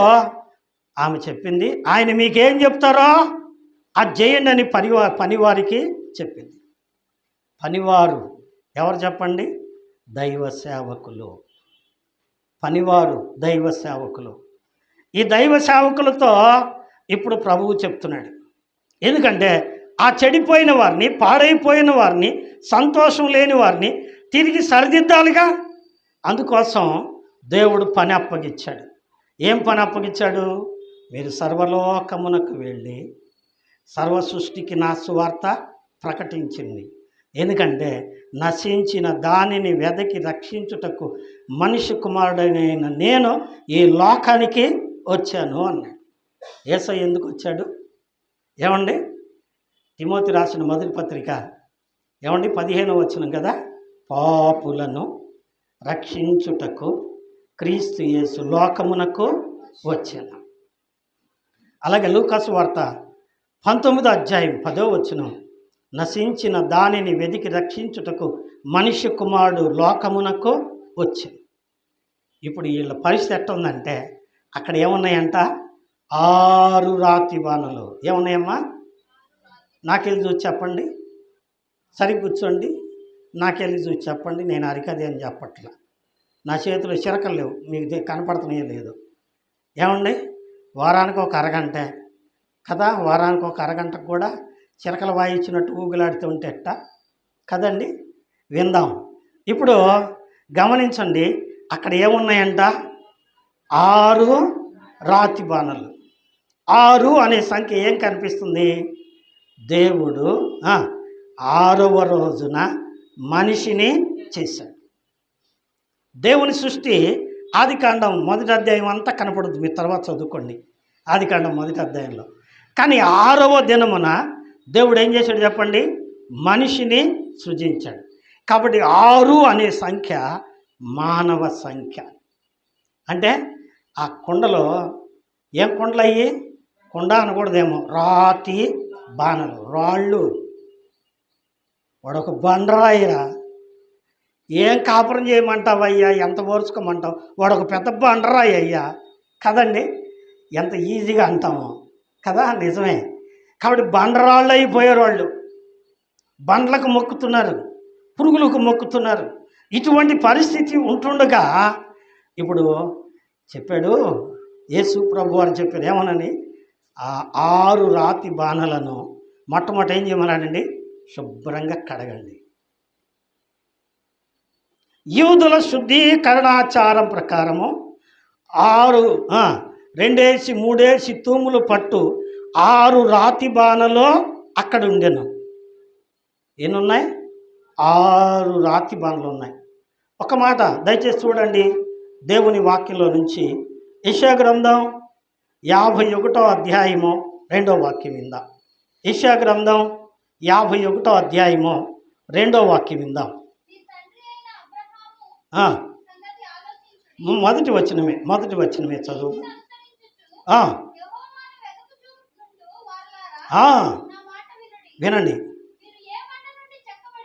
[SPEAKER 1] ఆమె చెప్పింది, ఆయన మీకేం చెప్తారో అది చేయండి అని పనివారికి చెప్పింది. పనివారు ఎవరు చెప్పండి? దైవ సేవకులు. పనివారు దైవ సేవకులు. ఈ దైవ సేవకులతో ఇప్పుడు ప్రభువు చెప్తున్నాడు. ఎందుకంటే ఆ చెడిపోయిన వారిని, పాడైపోయిన వారిని, సంతోషం లేని వారిని తిరిగి సరిదిద్దాలిగా. అందుకోసం దేవుడు పని అప్పగించాడు. ఏం పని అప్పగించాడు? మీరు సర్వలోకమునకు వెళ్ళి సర్వ సృష్టికి నా సువార్త ప్రకటించింది. ఎందుకంటే నశించిన దానిని వెదకి రక్షించుటకు మనిషి కుమారుడైన నేను ఈ లోకానికి వచ్చాను అన్నాడు. యేసయ్య ఎందుకు వచ్చాడు? ఏమండి? తిమోతి రాసిన మొదటి పత్రిక ఏమండి 15వ వచనం కదా, పాపులను రక్షించుటకు క్రీస్తు యేసు లోకమునకు వచ్చాను. అలాగే లూకాసు వార్త 19వ అధ్యాయం 10వ వచనం, నశించిన దానిని వెదికి రక్షించుటకు మనిషి కుమారుడు లోకమునకు వచ్చాను. ఇప్పుడు వీళ్ళ పరిస్థితి ఎట్ట ఉందంటే అక్కడ ఏమున్నాయంట? 6 రాతి బాణలు. ఏమున్నాయమ్మా? నాకెళ్ళి చూసి చెప్పండి. సరిగ్గా కూర్చోండి. నాకెళ్ళి చూసి చెప్పండి. నేను అరికది అని చెప్పట్లా. నా చేతిలో చిరకలు లేవు, మీకు కనపడుతున్నాయో లేదు. ఏమండి? వారానికి ఒక అరగంట కదా, వారానికి ఒక అరగంటకు కూడా చిరకలు వాయించినట్టు ఊగులాడుతూ ఉంటే ఎట్ట కదండి? విందాం. ఇప్పుడు గమనించండి, అక్కడ ఏమున్నాయంట? 6 రాతి బాణలు. 6 అనే సంఖ్య ఏం కనిపిస్తుంది? దేవుడు 6వ రోజున మనిషిని చేశాడు. దేవుని సృష్టి ఆదికాండం 1వ అధ్యాయం అంతా కనపడుతుంది. మీరు తర్వాత చదువుకోండి ఆదికాండం 1వ అధ్యాయంలో. కానీ 6వ దినమున దేవుడు ఏం చేశాడు చెప్పండి? మనిషిని సృజించాడు. కాబట్టి 6 అనే సంఖ్య మానవ సంఖ్య. అంటే ఆ కుండలో ఏం కుండలు అయ్యి? కుండ అనకూడదేమో, రాతి బాణలు, రాళ్ళు. వాడొక బండరాయిరా. ఏం కాపురం చేయమంటావయ్యా, ఎంత ఓర్చుకోమంటావు? వాడొక పెద్ద బండరాయి అయ్యా కదండి. ఎంత ఈజీగా అంటాము కదా, నిజమే. కాబట్టి బండరాళ్ళు అయిపోయారు వాళ్ళు. బండ్లకు మొక్కుతున్నారు, పురుగులకు మొక్కుతున్నారు. ఇటువంటి పరిస్థితి ఉంటుండగా ఇప్పుడు చెప్పాడు యేసు ప్రభు అని చెప్పారు. ఏమనని? ఆ 6 రాతి బాణలను మొట్టమొదటి ఏం చేయమన్నాడండి? శుభ్రంగా కడగండి. యూదుల శుద్ధీకరణాచారం ప్రకారము 6 2 3 తూములు పట్టు 6 రాతి బాణలో అక్కడ ఉండెను. ఎన్నున్నాయి? 6 రాతి బాణలు ఉన్నాయి. ఒక మాట దయచేసి చూడండి దేవుని వాక్యంలో నుంచి. యెషయా గ్రంథం 51వ అధ్యాయము 2వ వాక్యం విందాం. యెషయా గ్రంథం 51వ అధ్యాయము 2వ వాక్యం విందాం. మొదటి వచనమే చదువు.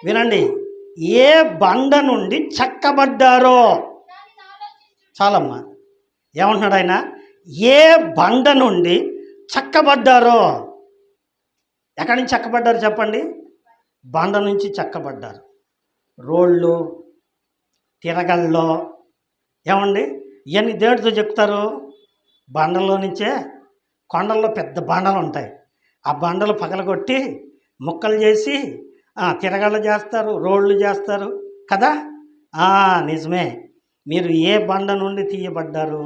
[SPEAKER 1] వినండి. ఏ బండ నుండి చెక్కబడ్డారో. చాలమ్మా. ఏమంటున్నాడు ఆయన? ఏ బండ నుండి చెక్కబడ్డారో. ఎక్కడి నుంచి చెక్కబడ్డారు చెప్పండి? బండ నుంచి చెక్కబడ్డారు. రోళ్ళు, తిరగల్లో. ఏమండి? ఇవన్నీ దేనితో చెప్తారు? బండల్లో నుంచే. కొండల్లో పెద్ద బండలు ఉంటాయి. ఆ బండలు పగలగొట్టి ముక్కలు చేసి తిరగళ్ళు చేస్తారు, రోళ్ళు చేస్తారు కదా. నిజమే. మీరు ఏ బండ నుండి తీయబడ్డారు?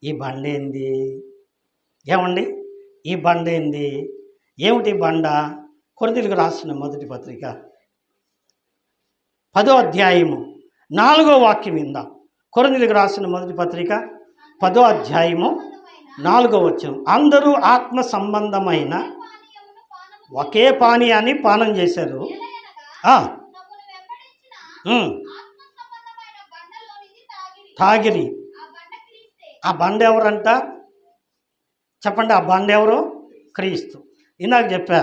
[SPEAKER 1] ఈ బండ ఏంది? ఏమండి? ఈ బండ ఏంది? ఏమిటి బండ? కొరింథీయులకు రాసిన మొదటి పత్రిక 10వ అధ్యాయము 4వ వాక్యం విందాం. కొరింథీయులకు రాసిన మొదటి పత్రిక 10వ అధ్యాయము 4వ వచనం. అందరూ ఆత్మ సంబంధమైన ఒకే పానీయాన్ని పానం చేశారు. తాగిరి. ఆ బండ ఎవరంట చెప్పండి? ఆ బండ ఎవరు? క్రీస్తు. ఇందాక చెప్పా,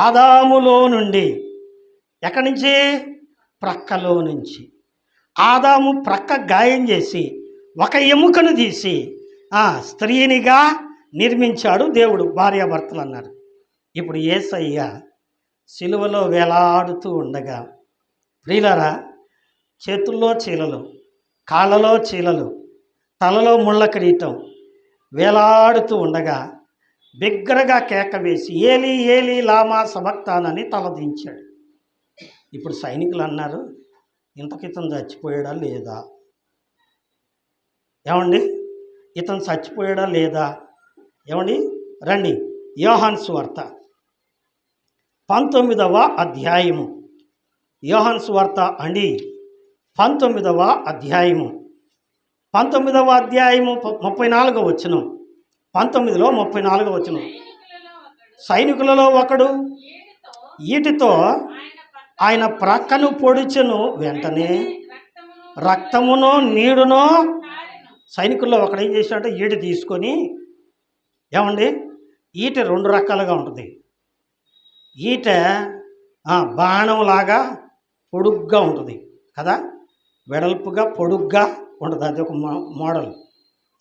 [SPEAKER 1] ఆదాములో నుండి, ఎక్కడి నుంచి? ప్రక్కలో నుంచి. ఆదాము ప్రక్క గాయం చేసి ఒక ఎముకను తీసి స్త్రీనిగా నిర్మించాడు దేవుడు. భార్యాభర్తలు అన్నారు. ఇప్పుడు యేసయ్య సిలువలో వేలాడుతూ ఉండగా, ప్రియులారా, చేతుల్లో చీలలు, కాళ్ళలో చీలలు, తలలో ముళ్ళ కిరీటం వేలాడుతూ ఉండగా బిగ్గరగా కేక వేసి ఏలీ ఏలీ లామా సబక్తానని తలదించాడు. ఇప్పుడు సైనికులు అన్నారు, ఇంతకితం చచ్చిపోయాడా లేదా? ఏమండి, ఇతను చచ్చిపోయాడా లేదా? ఏమండి, రండి యోహాను సువార్త 19వ అధ్యాయము. యోహాను సువార్త అండి 19వ అధ్యాయము 34వ వచనం. 19లో 34వ వచనం. సైనికులలో ఒకడు ఈటితో ఆయన ప్రక్కను పొడిచెను, వెంటనే రక్తమునో నీడునో. సైనికుల్లో ఒకడు ఏం చేశాడంటే ఈట తీసుకొని, ఏమండి, ఈట 2 రకాలుగా ఉంటుంది. ఈట బాణంలాగా పొడుగ్గా ఉంటుంది కదా, వెడల్పుగా పొడుగ్గా ఉంటుంది. అది ఒక మోడల్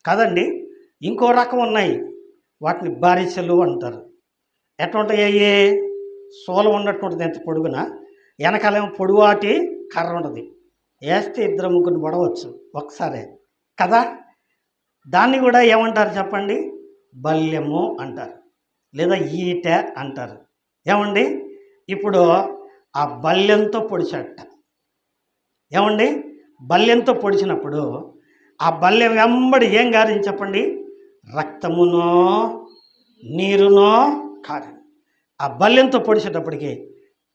[SPEAKER 1] కదండి. ఇంకో రకం ఉన్నాయి, వాటిని బారిసెలు అంటారు. ఎటువంటివి? సోల ఉన్నట్టు ఉంటుంది, ఎంత పొడుగున. వెనకాలేమో పొడువాటి కర్ర ఉంటుంది. వేస్తే 2-3 పడవచ్చు ఒకసారి కదా. దాన్ని కూడా ఏమంటారు చెప్పండి? బల్యము అంటారు, లేదా ఈట అంటారు. ఏమండి, ఇప్పుడు ఆ బల్యంతో పొడిచట. ఏమండి, బల్యంతో పొడిచినప్పుడు ఆ బల్యం వెంబడి ఏం కాదని చెప్పండి? రక్తమునో నీరునో కాదు. ఆ బల్యంతో పొడిచేటప్పటికి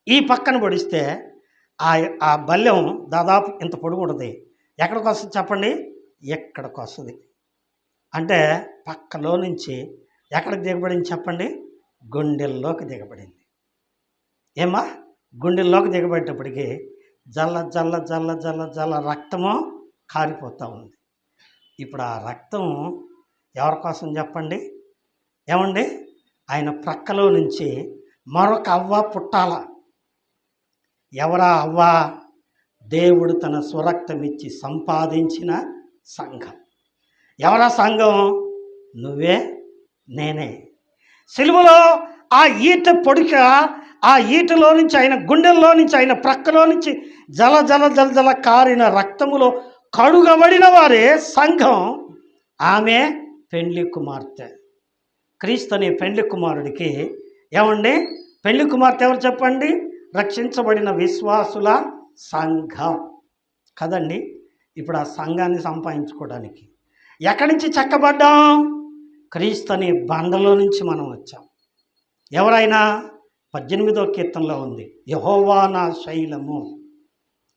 [SPEAKER 1] ఈ పక్కన పొడిస్తే ఆ బల్యం దాదాపు ఇంత పొడుగు ఉంటుంది. ఎక్కడికి వస్తుంది చెప్పండి? ఎక్కడికి వస్తుంది అంటే పక్కలో నుంచి ఎక్కడికి దిగబడింది చెప్పండి? గుండెల్లోకి దిగబడింది. ఏమా? గుండెల్లోకి దిగబడేటప్పటికి జల్ల జల్ల జల్ల జల్ల జల్ల రక్తము కారిపోతూ ఉంది. ఇప్పుడు ఆ రక్తం ఎవరి కోసం చెప్పండి? ఏమండి, ఆయన ప్రక్కలో నుంచి మరొక అవ్వ పుట్టాల. ఎవరా అవ్వ? దేవుడు తన స్వరక్తం ఇచ్చి సంపాదించిన సంఘం. ఎవరా సంఘం? నువ్వే, నేనే. సిలువలో ఆ ఈట పొడిక, ఆ ఈటలో నుంచి, ఆయన గుండెల్లో నుంచి, ఆయన ప్రక్కలో నుంచి జల జల జల జల కారిన రక్తములో కడుగబడిన వారే సంఘం. ఆమె పెండ్లి కుమార్తె. క్రీస్తు అనే పెండ్లి కుమారుడికి, ఏమండి, పెండ్లి కుమార్తె ఎవరు చెప్పండి? రక్షించబడిన విశ్వాసుల సంఘం కదండి. ఇప్పుడు ఆ సంఘాన్ని సంపాదించుకోవడానికి ఎక్కడి నుంచి చెక్కబడ్డాం? క్రీస్తు అనే బండలో నుంచి మనం వచ్చాం. ఎవరైనా 18వ కీర్తనలో ఉంది, యెహోవా నా శైలము.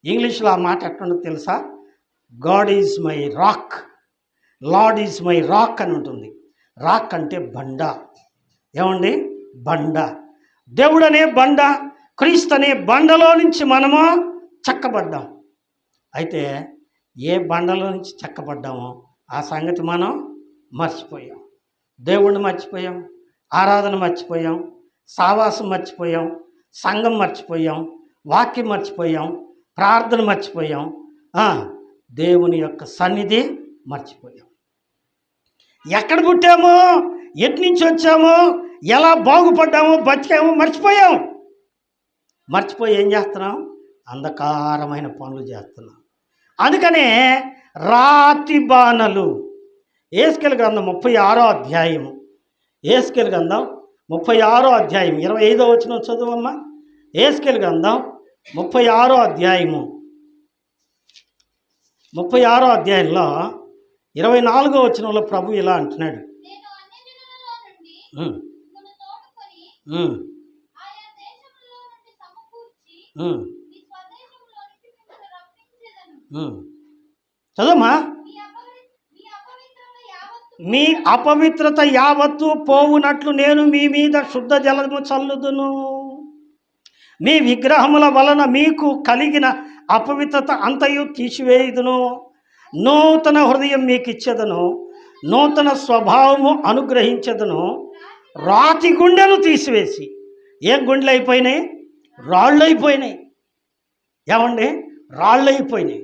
[SPEAKER 1] ఇంగ్లీష్లో ఆ మాట ఎట్లుందో తెలుసా? God is my rock, lord is my rock అని ఉంటుంది. రాక్ అంటే బండ. ఏమండి, బండ. దేవుడు అనే బండ, క్రీస్తు అనే బండలో నుంచి మనము చెక్కబడ్డాం. అయితే ఏ బండలో నుంచి చెక్కబడ్డామో ఆ సంగతి మనం మర్చిపోయాం. దేవుణ్ణి మర్చిపోయాం, ఆరాధన మర్చిపోయాం, సావాసం మర్చిపోయాం, సంఘం మర్చిపోయాం, వాక్యం మర్చిపోయాం, ప్రార్థన మర్చిపోయాం, దేవుని యొక్క సన్నిధి మర్చిపోయాం. ఎక్కడ పుట్టామో, ఎట్నుంచి వచ్చామో, ఎలా బాగుపడ్డామో, బతికామో మర్చిపోయాం. మర్చిపోయి ఏం చేస్తున్నాం? అంధకారమైన పనులు చేస్తున్నాం. అందుకనే రాతి బాణలు. యేస్కేలు గ్రంథం 36వ అధ్యాయము. యేస్కేలు గ్రంథం 36వ అధ్యాయం 25వ వచనం చదువమ్మా. యేస్కేలు గ్రంథం 36వ అధ్యాయము 36వ అధ్యాయంలో 24వ వచనంలో ప్రభు ఇలా అంటున్నాడు, ఉమ్. చదవమ్మా. మీ అపవిత్రత యావత్తు పోవునట్లు నేను మీ మీద శుద్ధ జలము చల్లుదును. మీ విగ్రహముల వలన మీకు కలిగిన అపవిత్రత అంతయు తీసివేయుదును. నూతన హృదయం మీకు ఇచ్చేదను, నూతన స్వభావము అనుగ్రహించదును. రాతి గుండెను తీసివేసి, ఏం గుండెలు అయిపోయినాయి? రాళ్ళు అయిపోయినాయి. ఏమండి? రాళ్ళు అయిపోయినాయి.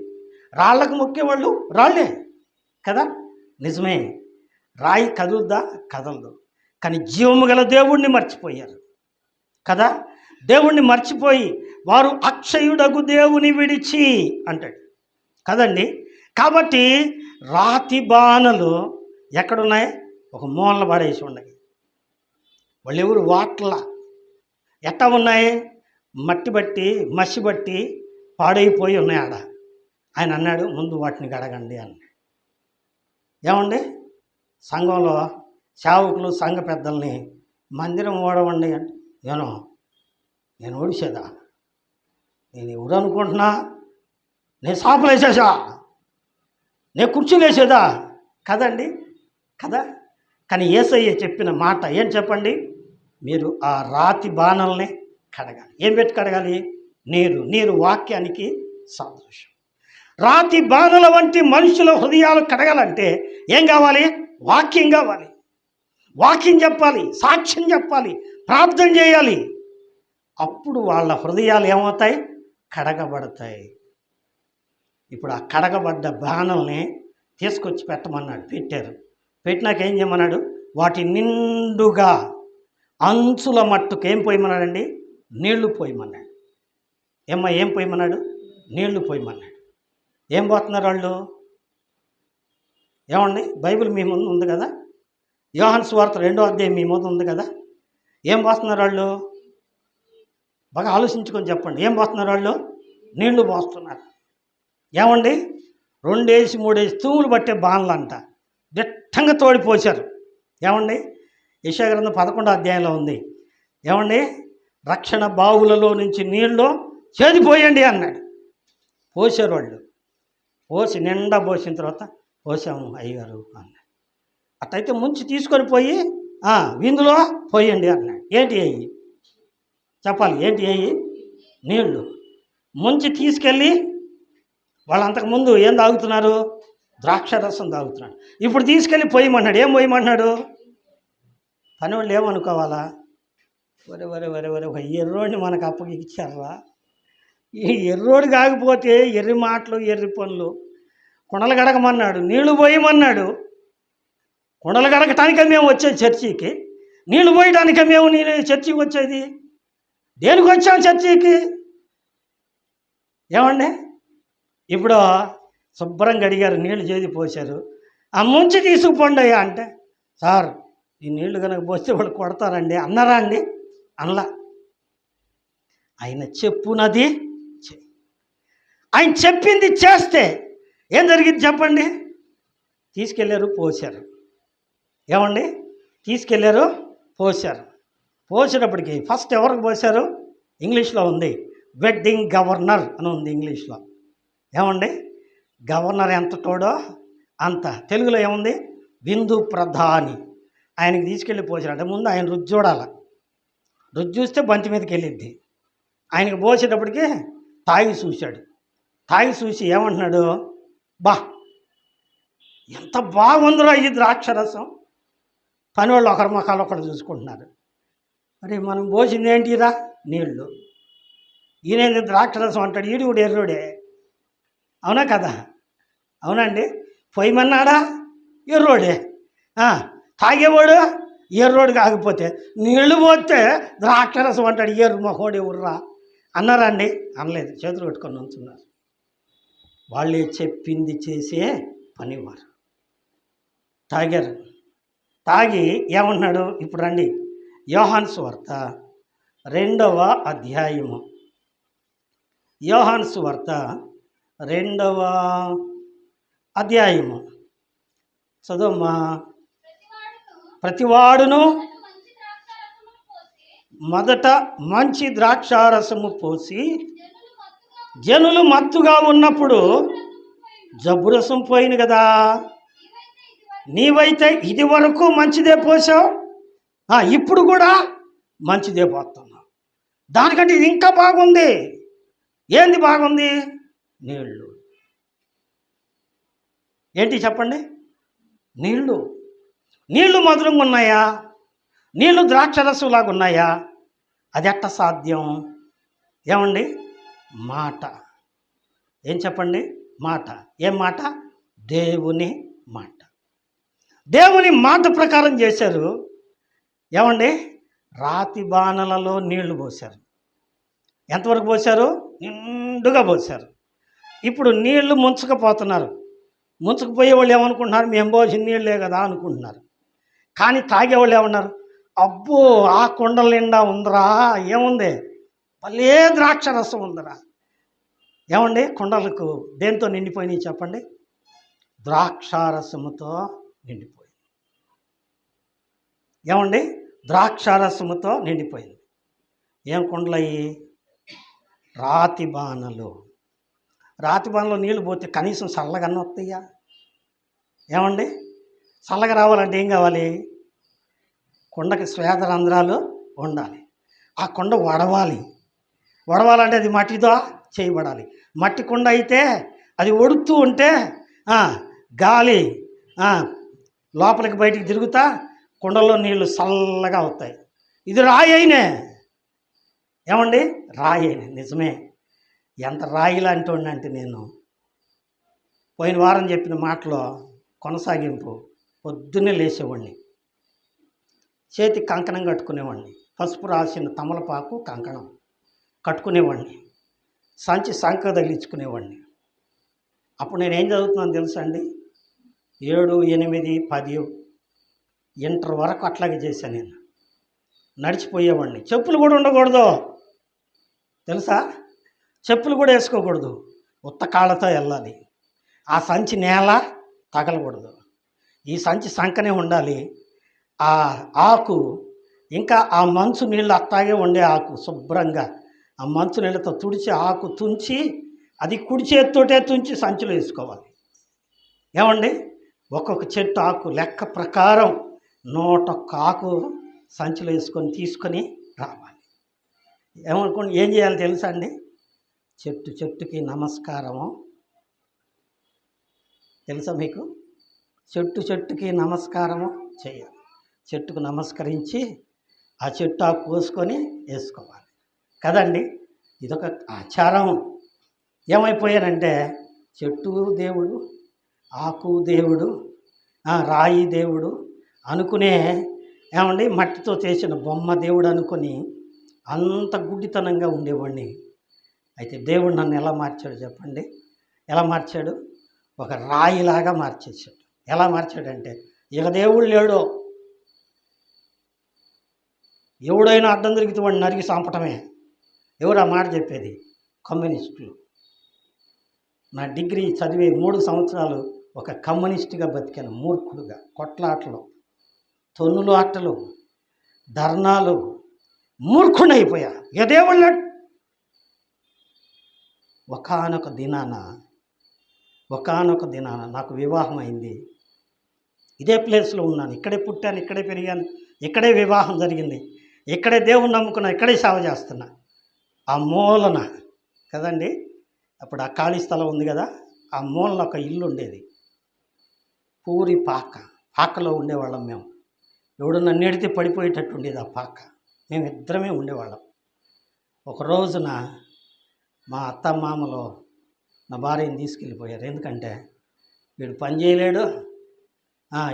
[SPEAKER 1] రాళ్ళకు ముఖ్యవాళ్ళు రాళ్ళే కదా, నిజమే. రాయి కదులుద్దా? కదలదు. కానీ జీవము గల దేవుణ్ణి మర్చిపోయారు కదా. దేవుణ్ణి మర్చిపోయి వారు అక్షయుడగు దేవుని విడిచి అంటాడు కదండి. కాబట్టి రాతి బాణలు ఎక్కడున్నాయి? ఒక మూలన పడేసి ఉన్నాయి. వాళ్ళు ఎవరు? వాట్ల ఎట్టా ఉన్నాయి? మట్టి బట్టి మసి బట్టి పాడైపోయి ఉన్నాయి ఆడ. ఆయన అన్నాడు, ముందు వాటిని గడగండి అన్నాడు. ఏమండి? సంఘంలో సేవకులు సంఘ పెద్దల్ని మందిరం ఓడవండి అంటే, నేను ఓడిసేదా? నేను ఎవరు అనుకుంటున్నా? నేను సాపలు వేసేసా? నేను కుర్చీలు వేసేదా? కదండి కదా. కానీ యేసయ్య చెప్పిన మాట ఏం చెప్పండి? మీరు ఆ రాతి బాణల్ని కడగాలి. ఏం పెట్టి కడగాలి? నీరు వాక్యానికి సాదృశ్యం. రాతి బాణల వంటి మనుషుల హృదయాలు కడగాలంటే ఏం కావాలి? వాక్యం కావాలి. వాక్యం చెప్పాలి, సాక్ష్యం చెప్పాలి, ప్రార్థన చేయాలి. అప్పుడు వాళ్ళ హృదయాలు ఏమవుతాయి? కడగబడతాయి. ఇప్పుడు ఆ కడగబడ్డ బాణల్ని తీసుకొచ్చి పెట్టమన్నాడు. పెట్టారు. పెట్టినాక ఏం చేయమన్నాడు? వాటి నిండుగా అంచుల మట్టుకు ఏం పోయమన్నాడండి? నీళ్లు పోయమన్నాడు. ఏం పోయమన్నాడు? నీళ్లు పోయమన్నాడు. ఏం పోతున్నారు వాళ్ళు? ఏమండి? బైబిల్ మీ ముందు ఉంది కదా, యోహాను సువార్త 2వ అధ్యాయం మీ ముందు ఉంది కదా. ఏం పోస్తున్నారు వాళ్ళు? బాగా ఆలోచించుకొని చెప్పండి. ఏం పోస్తున్నారు వాళ్ళు? నీళ్లు పోస్తున్నారు. ఏమండి? 2 ఏసి 3 ఏసి తూములు పట్టే బాణలు అంట దిట్టంగా తోడిపోశారు. ఏమండి? యెషయా గ్రంథం 11వ అధ్యాయంలో ఉంది. ఏమండి? రక్షణ బావులలో నుంచి నీళ్ళు చేదిపోయండి అన్నాడు. పోసారు వాళ్ళు. పోసి నిండా పోసిన తర్వాత, పోసాము అయ్యగారు అన్నాడు. అట్టయితే ముంచి తీసుకొని పోయి విందులో పోయండి అన్నాడు. ఏంటి అయ్యి? చెప్పాలి. ఏంటి అయ్యి? నీళ్ళు. ముంచి తీసుకెళ్ళి వాళ్ళు అంతకుముందు ఏం తాగుతున్నారు? ద్రాక్ష రసం తాగుతున్నాడు. ఇప్పుడు తీసుకెళ్ళి పోయమన్నాడు. ఏం పోయమన్నాడు? పని వాళ్ళు ఏమనుకోవాలా? వరే వరే వరే వరే ఒక ఎర్రోడిని మనకు అప్పగిచ్చారా? ఈ ఎర్రోడు కాకపోతే ఎర్రి మాటలు, ఎర్రి పనులు. కుండలు గడగమన్నాడు, నీళ్లు పోయమన్నాడు. కుండలు గడగటానికే మేము వచ్చేది చర్చికి, నీళ్లు పోయడానికే మేము చర్చికి వచ్చేది. దేనికి వచ్చాము చర్చికి? ఏమండి? ఇప్పుడు శుభ్రంగా అడిగారు, నీళ్లు చేది పోశారు. ఆ ముంచి తీసుకుపోండి అయ్యా అంటే, సార్ ఈ నీళ్లు కనుక పోస్తే వాళ్ళు కొడతారండి అన్నారా అండి? అనలా. ఆయన చెప్పునది ఆయన చెప్పింది చేస్తే ఏం జరిగింది చెప్పండి? తీసుకెళ్ళారు, పోశారు. ఏమండి? తీసుకెళ్ళారు, పోశారు. పోసేటప్పటికి ఫస్ట్ ఎవరికి పోశారు? ఇంగ్లీష్లో ఉంది, వెడ్డింగ్ గవర్నర్ అని ఉంది ఇంగ్లీష్లో. ఏమండి? గవర్నర్ ఎంత తోడో అంత. తెలుగులో ఏముంది? విందు ప్రధాని. ఆయనకి తీసుకెళ్ళి పోశారు. అంటే ముందు ఆయన రుచి చూడాలి. రుచి చూస్తే బంతి మీదకి వెళ్ళిద్ది. ఆయనకి పోసేటప్పటికి తాగి చూశాడు. తాగి చూసి ఏమంటున్నాడు? బా ఎంత బాగుందిరా ఈ ద్రాక్షరసం. పని వాళ్ళు ఒకరి ముఖాలు ఒకరు చూసుకుంటున్నారు. మరి మనం పోసింది ఏంటిరా? నీళ్ళు. ఈయన ద్రాక్షరసం అంటాడు. ఈడు కూడా ఎర్రోడే. అవునా కదా? అవునండి. పొయ్యమన్నాడా? ఎర్రోడే. తాగేవాడు ఎర్రోడు కాకపోతే నీళ్లు పోతే ద్రాక్షరసం అంటాడు. ఎర్రు మొహోడు ఎవర్రా అన్నారా అండి? అనలేదు. చేతులు పెట్టుకొని ఉంచున్నారు. వాళ్ళే చెప్పింది చేసే పనివారు. తాగారు. తాగి ఏమంటున్నాడు? ఇప్పుడు రండి, యోహాను సువార్త 2వ అధ్యాయము. యోహాను సువార్త 2వ అధ్యాయము చదవమ్మా. ప్రతివాడును మొదట మంచి ద్రాక్షారసము పోసి జనులు మత్తుగా ఉన్నప్పుడు జబ్బు రసం పోయింది కదా, నీవైతే ఇది వరకు మంచిదే పోసావు, ఇప్పుడు కూడా మంచిదే పోతున్నావు. దానికంటే ఇది ఇంకా బాగుంది. ఏంది బాగుంది? నీళ్ళు. ఏంటి చెప్పండి? నీళ్ళు. నీళ్ళు మధురంగా ఉన్నాయా? నీళ్ళు ద్రాక్షరసంలాగా ఉన్నాయా? అది ఎట్ట సాధ్యం? ఏమండి? మాట. ఏం చెప్పండి? మాట. ఏం మాట? దేవుని మాట. దేవుని మాట ప్రకారం చేశారు. ఏమండి? రాతి బాణలలో నీళ్లు పోశారు. ఎంతవరకు పోశారు? నిండుగా పోశారు. ఇప్పుడు నీళ్లు ముంచకపోతున్నారు. ముంచకపోయే వాళ్ళు ఏమనుకుంటున్నారు? మేము పోసిన నీళ్ళే కదా అనుకుంటున్నారు. కానీ తాగేవాళ్ళు ఏమన్నారు? అబ్బో, ఆ కుండల నిండా ఉందిరా, ఏముంది, భలే ద్రాక్ష రసం ఉందిరా. ఏమండి? కుండలకు దేంతో నిండిపోయినాయి చెప్పండి? ద్రాక్షారసముతో నిండిపోయింది. ఏమండి? ద్రాక్షారసముతో నిండిపోయింది. ఏం కుండలయ్యి? రాతి బాణలు. రాతి బాణలో నీళ్ళు పోతే కనీసం చల్లగన్నా వస్తాయా? ఏమండి? చల్లగా రావాలంటే ఏం కావాలి? కుండకి శ్వేత రంధ్రాలు ఉండాలి. ఆ కుండ వడవాలంటే అది మట్టితో చేయబడాలి. మట్టి కుండ అయితే అది ఒడుతూ ఉంటే గాలి లోపలికి బయటికి తిరుగుతా కుండలో నీళ్లు చల్లగా అవుతాయి. ఇది రాయి అయినే. ఏమండి? రాయి అయినే. నిజమే. ఎంత రాయి లాంటి వాడిని అంటే, నేను పోయిన వారం చెప్పిన మాటలో కొనసాగింపు. పొద్దున్నే లేచేవాడిని, చేతికి కంకణం కట్టుకునేవాడిని, పసుపు రాసిన తమలపాకు కంకణం కట్టుకునేవాడిని, సంచి సంక తగిలించుకునేవాడిని. అప్పుడు నేను ఏం చదువుతున్నాను తెలుసా అండి? 7, 8, 10 ఇంటర్ వరకు అట్లాగే చేశాను. నేను నడిచిపోయేవాడిని. చెప్పులు కూడా ఉండకూడదు తెలుసా? చెప్పులు కూడా వేసుకోకూడదు. ఉత్త కాళ్ళతో వెళ్ళాలి. ఆ సంచి నేల తగలకూడదు. ఈ సంచి సంకనే ఉండాలి. ఆ ఆకు, ఇంకా ఆ మంచు నీళ్ళు అట్టాగే ఉండే ఆకు శుభ్రంగా ఆ మంచు నీళ్ళతో తుడిచి ఆకు తుంచి, అది కుడి చేతితోటే తుంచి సంచిలో వేసుకోవాలి. ఏమండి? ఒక్కొక్క చెట్టు ఆకు లెక్క ప్రకారం 101 ఆకు సంచిలో వేసుకొని తీసుకొని రావాలి. ఏమనుకోండి, ఏం చేయాలి తెలుసా అండి? చెట్టుకి నమస్కారము. తెలుసా మీకు? చెట్టుకి నమస్కారము చేయాలి. చెట్టుకు నమస్కరించి ఆ చెట్టు ఆకు కోసుకొని వేసుకోవాలి కదండి. ఇదొక ఆచారం. ఏమైపోయానంటే, చెట్టు దేవుడు, ఆకు దేవుడు, రాయి దేవుడు అనుకునే, ఏమండి, మట్టితో చేసిన బొమ్మ దేవుడు అనుకొని అంత గుడ్డితనంగా ఉండేవాడిని. అయితే దేవుడు నన్ను ఎలా మార్చాడు చెప్పండి? ఎలా మార్చాడు? ఒక రాయిలాగా మార్చేసాడు. ఎలా మార్చాడంటే, ఇక దేవుడు లేడు, ఎవడైనా అడ్డం దొరికితే వాడిని నరికి చంపటమే. ఎవరు ఆ మాట చెప్పేది? కమ్యూనిస్టులు. నా డిగ్రీ చదివే 3 సంవత్సరాలు ఒక కమ్యూనిస్టుగా బతికాను. మూర్ఖుడుగా, కొట్లాటలు, తొన్నులు ఆటలు, ధర్నాలు, మూర్ఖుడైపోయా. ఇక దేవుళ్ళు ఒకానొక దినాన నాకు వివాహం అయింది. ఇదే ప్లేస్లో ఉన్నాను, ఇక్కడే పుట్టాను, ఇక్కడే పెరిగాను, ఇక్కడే వివాహం జరిగింది, ఇక్కడే దేవుని నమ్ముకున్నా, ఇక్కడే సేవ చేస్తున్నా. ఆ మూలన కదండి, అప్పుడు ఆ ఖాళీ స్థలం ఉంది కదా, ఆ మూలన ఒక ఇల్లు ఉండేది. పూరి పాకలో ఉండేవాళ్ళం మేము. ఎవడన్నా నెడితే పడిపోయేటట్టు ఉండేది ఆ పాక. మేమిద్దరమే ఉండేవాళ్ళం. ఒక రోజున మా అత్తమామలో నా భార్యని తీసుకెళ్ళిపోయారు. ఎందుకంటే వీడు పని చేయలేడు,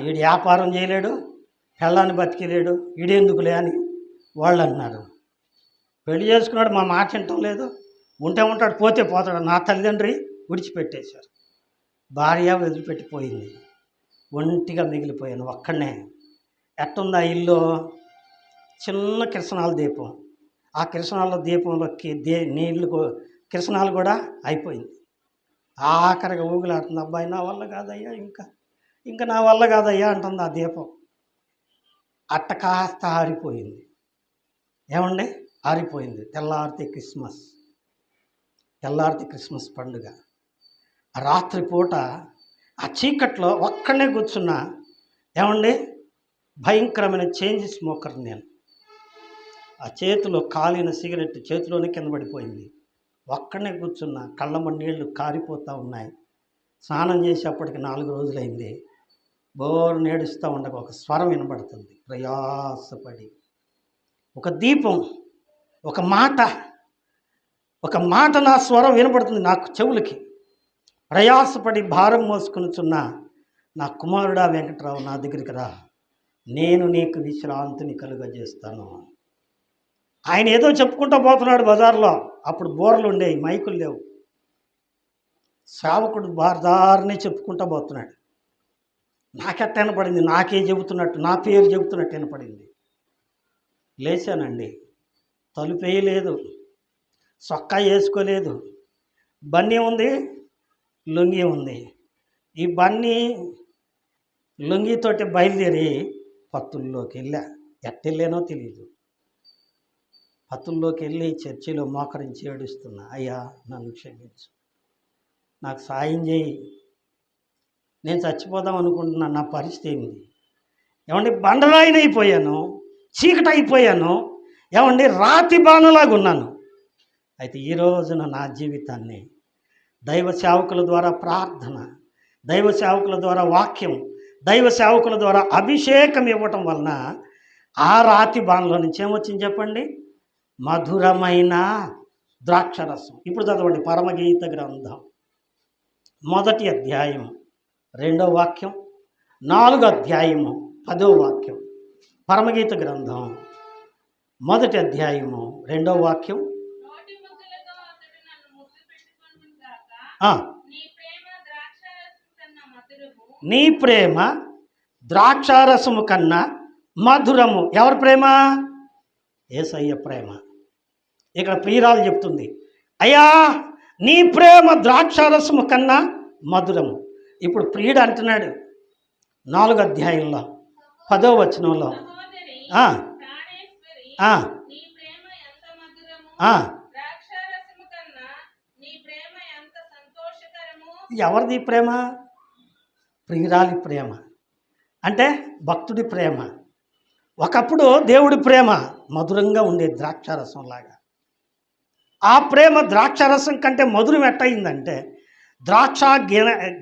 [SPEAKER 1] వీడు వ్యాపారం చేయలేడు, పెళ్ళాన్ని బతికేలేడు, వీడెందుకులే అని వాళ్ళు అన్నారు. పెళ్లి చేసుకున్నాడు, మా మాట వింటం లేదు, ఉంటే ఉంటాడు, పోతే పోతాడు. నా తల్లిదండ్రి విడిచిపెట్టేశారు. భార్య వదిలిపెట్టిపోయింది. ఒంటిగా మిగిలిపోయాను ఒక్కడనే. ఎట్టుంది ఆ ఇల్లు? చిన్న కిరసనాల దీపం. ఆ కిరసనాల దీపంలోకి నీళ్ళు కిరసనాలు కూడా అయిపోయింది. ఆఖరిగా ఊగులాడుతుంది. అబ్బాయి నా వల్ల కాదయ్యా, ఇంకా నా వల్ల కాదయ్యా అంటుంది ఆ దీపం. అట్ట కాస్త ఆరిపోయింది. ఏమండి? ఆరిపోయింది. తెల్లారితే క్రిస్మస్ పండుగ. ఆ రాత్రిపూట ఆ చీకట్లో ఒక్కడనే కూర్చున్నా. ఏమండి, భయంకరమైన చేంజ్ స్మోకర్ నేను. ఆ చేతిలో కాలిన సిగరెట్ చేతిలోనే కింద పడిపోయింది. ఒక్కడనే కూర్చున్నా, కళ్ళమ్మ నీళ్లు కారిపోతూ ఉన్నాయి. స్నానం చేసేప్పటికి 4 రోజులైంది. బోరు నేడుస్తూ ఉండగా ఒక స్వరం వినబడుతుంది. ప్రయాసపడి ఒక దీపం, ఒక మాట నా స్వరం వినబడుతుంది నాకు చెవులకి. ప్రయాసపడి భారం మోసుకొనుచున్న నా కుమారుడా వెంకట్రావు, నా దగ్గరికి రా, నేను నీకు విశ్రాంతిని కలుగజేస్తాను. ఆయన ఏదో చెప్పుకుంటూ పోతున్నాడు బజార్లో. అప్పుడు బోర్లు ఉండేవి, మైకులు లేవు. సేవకుడు బార్దారిని చెప్పుకుంటూ పోతున్నాడు. నాకెట్ట వినపడింది, నాకే చెబుతున్నట్టు, నా పేరు చెబుతున్నట్టు వినపడింది. లేచానండి. తలుపేయలేదు, సొక్కా వేసుకోలేదు, బన్నీ ఉంది, లుంగి ఉంది. ఈ బన్నీ లుంగితోటి బయలుదేరి పత్తుల్లోకి వెళ్ళా. ఎట్టెళ్ళానో తెలియదు. పత్తుల్లోకి వెళ్ళి చర్చిలో మోకరించి ఏడుస్తున్నా, అయ్యా నన్ను క్షమించు, నాకు సాయం చేయి, నేను చచ్చిపోదాం అనుకుంటున్నా, నా పరిస్థితి ఏంది. ఏమండి, బండరాయినైపోయాను, చీకటి అయిపోయాను, ఏమండి రాతి బాణలాగా ఉన్నాను. అయితే ఈ రోజున నా జీవితాన్ని దైవ సేవకుల ద్వారా ప్రార్థన, దైవ సేవకుల ద్వారా వాక్యం, దైవ సేవకుల ద్వారా అభిషేకం ఇవ్వటం వలన ఆ రాతి బాణలో నుంచి ఏమొచ్చింది చెప్పండి? మధురమైన ద్రాక్షరసం. ఇప్పుడు చదవండి, పరమగీత గ్రంథం 1వ అధ్యాయం 2వ వాక్యం, 4వ అధ్యాయము 10వ వాక్యం. పరమగీత గ్రంథం 1వ అధ్యాయము 2వ వాక్యం. నీ ప్రేమ ద్రాక్షారసము కన్నా మధురము. ఎవరి ప్రేమ? యేసయ్య ప్రేమ. ఇక్కడ ప్రియురాలు చెప్తుంది, అయ్యా నీ ప్రేమ ద్రాక్షారసము కన్నా మధురము. ఇప్పుడు ప్రియుడు అంటున్నాడు 4వ అధ్యాయంలో 10వ వచనంలో, ఎవరిది ప్రేమ? ప్రియురాలి ప్రేమ, అంటే భక్తుడి ప్రేమ. ఒకప్పుడు దేవుడి ప్రేమ మధురంగా ఉండే ద్రాక్షారసంలాగా. ఆ ప్రేమ ద్రాక్షారసం కంటే మధురం ఎట్టయిందంటే, ద్రాక్ష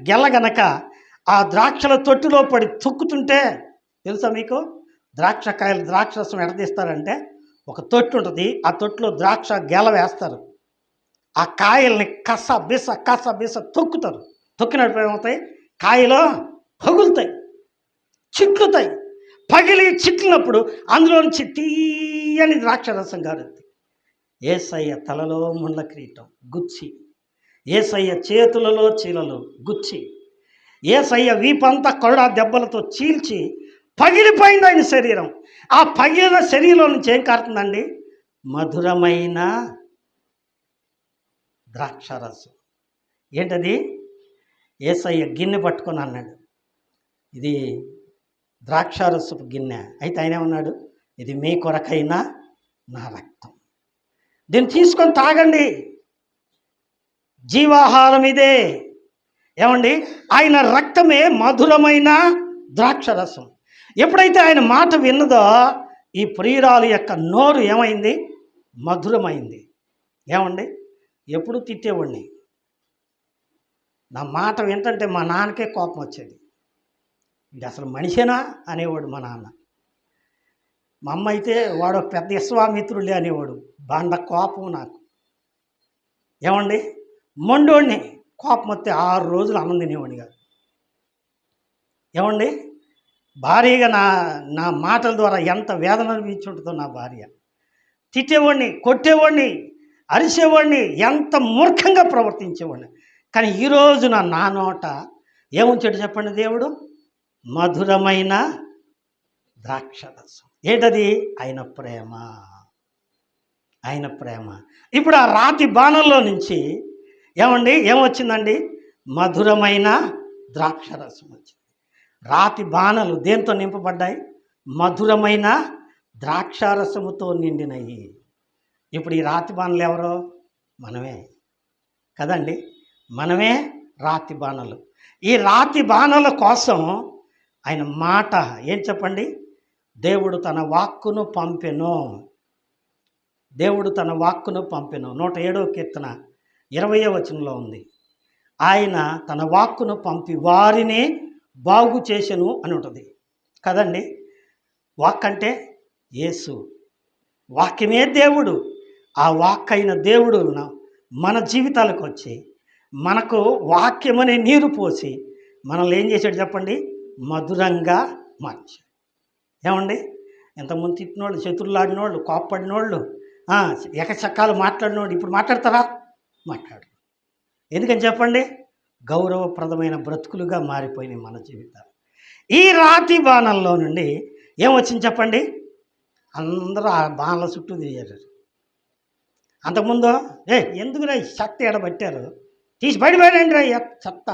[SPEAKER 1] గెల గనక ఆ ద్రాక్షల తొట్టిలో పడి తొక్కుతుంటే, తెలుసా మీకు? ద్రాక్షరసం ఎట తీస్తారంటే, ఒక తొట్టి ఉంటుంది, ఆ తొట్టిలో ద్రాక్ష గెల వేస్తారు. ఆ కాయల్ని కస బిస తొక్కుతారు. తొక్కినప్పుడు ఏమవుతాయి? కాయలో పగులుతాయి, చిట్లుతాయి. పగిలి చిట్లినప్పుడు అందులో నుంచి తీయని ద్రాక్షరసం గారుద్ది. యేసయ్య తలలో ముండ్ల కిరీటం గుచ్చి, యేసయ్య చేతులలో చీలలు గుచ్చి, యేసయ్య వీపంతా కొరడా దెబ్బలతో చీల్చి పగిలిపోయింది ఆయన శరీరం. ఆ పగిలిన శరీరం నుంచి ఏం కారుతుందండి? మధురమైన ద్రాక్షరసం. ఏంటది? యేసయ్య గిన్నె పట్టుకొని అన్నాడు, ఇది ద్రాక్షారసపు గిన్నె. అయితే ఆయన ఏమన్నాడు? ఇది మీ కొరకైనా నా రక్తం, దీన్ని తీసుకొని తాగండి, జీవాహారం ఇదే. ఏమండి, ఆయన రక్తమే మధురమైన ద్రాక్షరసం. ఎప్పుడైతే ఆయన మాట విన్నదో ఈ ప్రియురాలు యొక్క నోరు ఏమైంది? మధురమైంది. ఏమండి, ఎప్పుడు తిట్టేవాడిని, నా మాట వింటంటే మా నాన్నకే కోపం వచ్చేది. ఇది అసలు మనిషేనా అనేవాడు మా నాన్న. మా అమ్మ అయితే వాడు పెద్ద విశ్వామిత్రుడే అనేవాడు. బండ కోపం నాకు. ఏమండి, మొండోడిని, కోపం వస్తే 6 రోజులు అన్నం తినేవాడిని కాదు. ఏమండి, భార్యగా నా మాటల ద్వారా ఎంత వేదన అనిపించుంటుందో నా భార్య. తిట్టేవాడిని, కొట్టేవాడిని, అరిసేవాడిని, ఎంత మూర్ఖంగా ప్రవర్తించేవాడిని. కానీ ఈరోజు నా నోట ఏముంచాడు చెప్పండి దేవుడు? మధురమైన ద్రాక్షరసం. ఏంటది? ఆయన ప్రేమ, ఆయన ప్రేమ. ఇప్పుడు ఆ రాతి బాణంలో నుంచి ఏమండి ఏమొచ్చిందండి? మధురమైన ద్రాక్షరసం వచ్చింది. రాతి బాణలు దేంతో నింపబడ్డాయి? మధురమైన ద్రాక్షారసముతో నిండినవి. ఇప్పుడు ఈ రాతి బాణలు ఎవరో? మనమే కదండి. మనమే రాతి బాణలు. ఈ రాతి బాణల కోసం ఆయన మాట ఏం చెప్పండి, దేవుడు తన వాక్కును పంపెను. దేవుడు తన వాక్కును పంపెను. 107వ కీర్తన 20వ వచనంలో ఉంది. ఆయన తన వాక్కును పంపి వారిని బాగు చేసెను అని ఉంటుంది కదండి. వాక్ అంటే యేసు, వాక్యమే దేవుడు. ఆ వాక్ అయిన దేవుడు మన జీవితాలకు వచ్చి మనకు వాక్యమనే నీరు పోసి మనల్ని ఏం చేశాడు చెప్పండి, మధురంగా మార్చాడు. ఏమండి, ఎంతమంది తిట్టినోళ్ళు, శత్రులాడినోళ్ళు, కోప్పడినోళ్ళు, ఎకచక్కాలు మాట్లాడినోళ్ళు ఇప్పుడు మాట్లాడతారా? మాట్లాడు. ఎందుకని చెప్పండి, గౌరవప్రదమైన బ్రతుకులుగా మారిపోయినాయి మన జీవితాలు. ఈ రాతి బాణంలో నుండి ఏమొచ్చింది చెప్పండి, అందరూ ఆ బాణల చుట్టూ తిరిగారు. అంతకుముందు ఎందుకురా ఈ చెత్త ఎడబట్టారు, తీసి బయటపడండి రా చెత్త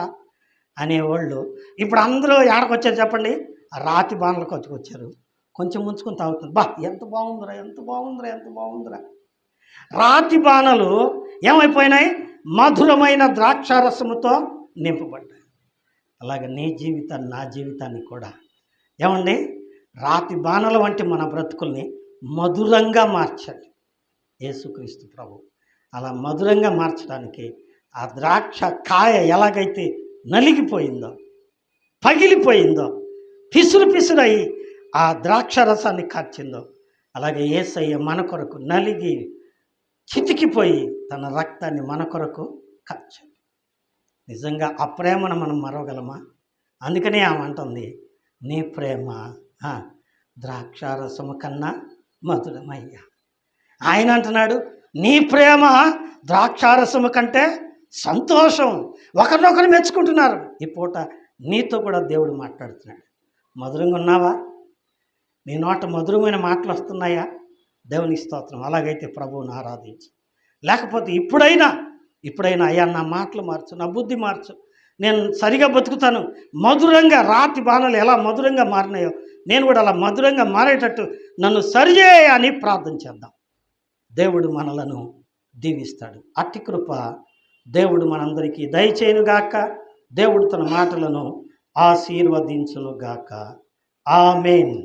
[SPEAKER 1] అనేవాళ్ళు. ఇప్పుడు అందరూ ఎడకొచ్చారు చెప్పండి, ఆ రాతి బాణలకు వచ్చుకొచ్చారు. కొంచెం ముంచుకొని తాగుతుంది, బా ఎంత బాగుందిరా, ఎంత బాగుందిరా, ఎంత బాగుందిరా. రాతి బాణలు ఏమైపోయినాయి, మధురమైన ద్రాక్షారసముతో నింపబడ్డాయి. అలాగే నీ జీవితాన్ని, నా జీవితాన్ని కూడా ఏమండి, రాతి బాణల వంటి మన బ్రతుకుల్ని మధురంగా మార్చాలి యేసుక్రీస్తు ప్రభు. అలా మధురంగా మార్చడానికి ఆ ద్రాక్ష కాయ ఎలాగైతే నలిగిపోయిందో, పగిలిపోయిందో, పిసురు పిసురయి ఆ ద్రాక్ష రసాన్ని కార్చిందో, అలాగే యేసయ్య మన కొరకు నలిగి చితికిపోయి తన రక్తాన్ని మన కొరకు కార్చాడు. నిజంగా ఆ ప్రేమను మనం మరవగలమా? అందుకనే ఆమె అంటుంది, నీ ప్రేమ ద్రాక్షారసము కన్నా మధురమయ్యా. ఆయన అంటున్నాడు, నీ ప్రేమ ద్రాక్షారసము కంటే సంతోషం. ఒకరినొకరు మెచ్చుకుంటున్నారు. ఈ పూట నీతో కూడా దేవుడు మాట్లాడుతున్నాడు. మధురంగా ఉన్నావా? నీ నోట మధురమైన మాటలు వస్తున్నాయా? దేవునికి స్తోత్రం. అలాగైతే ప్రభువుని ఆరాధించు. లేకపోతే ఇప్పుడైనా అయ్యా నా మాటలు మార్చు, నా బుద్ధి మార్చు, నేను సరిగా బతుకుతాను. మధురంగా రాతి బాణలు ఎలా మధురంగా మారినాయో నేను కూడా అలా మధురంగా మారేటట్టు నన్ను సరిచేయ అని ప్రార్థన చేద్దాం. దేవుడు మనలను దీవిస్తాడు. అట్టి కృప దేవుడు మనందరికీ దయచేయునుగాక. దేవుడు తన మాటలను ఆశీర్వదించునుగాక. ఆమేన్.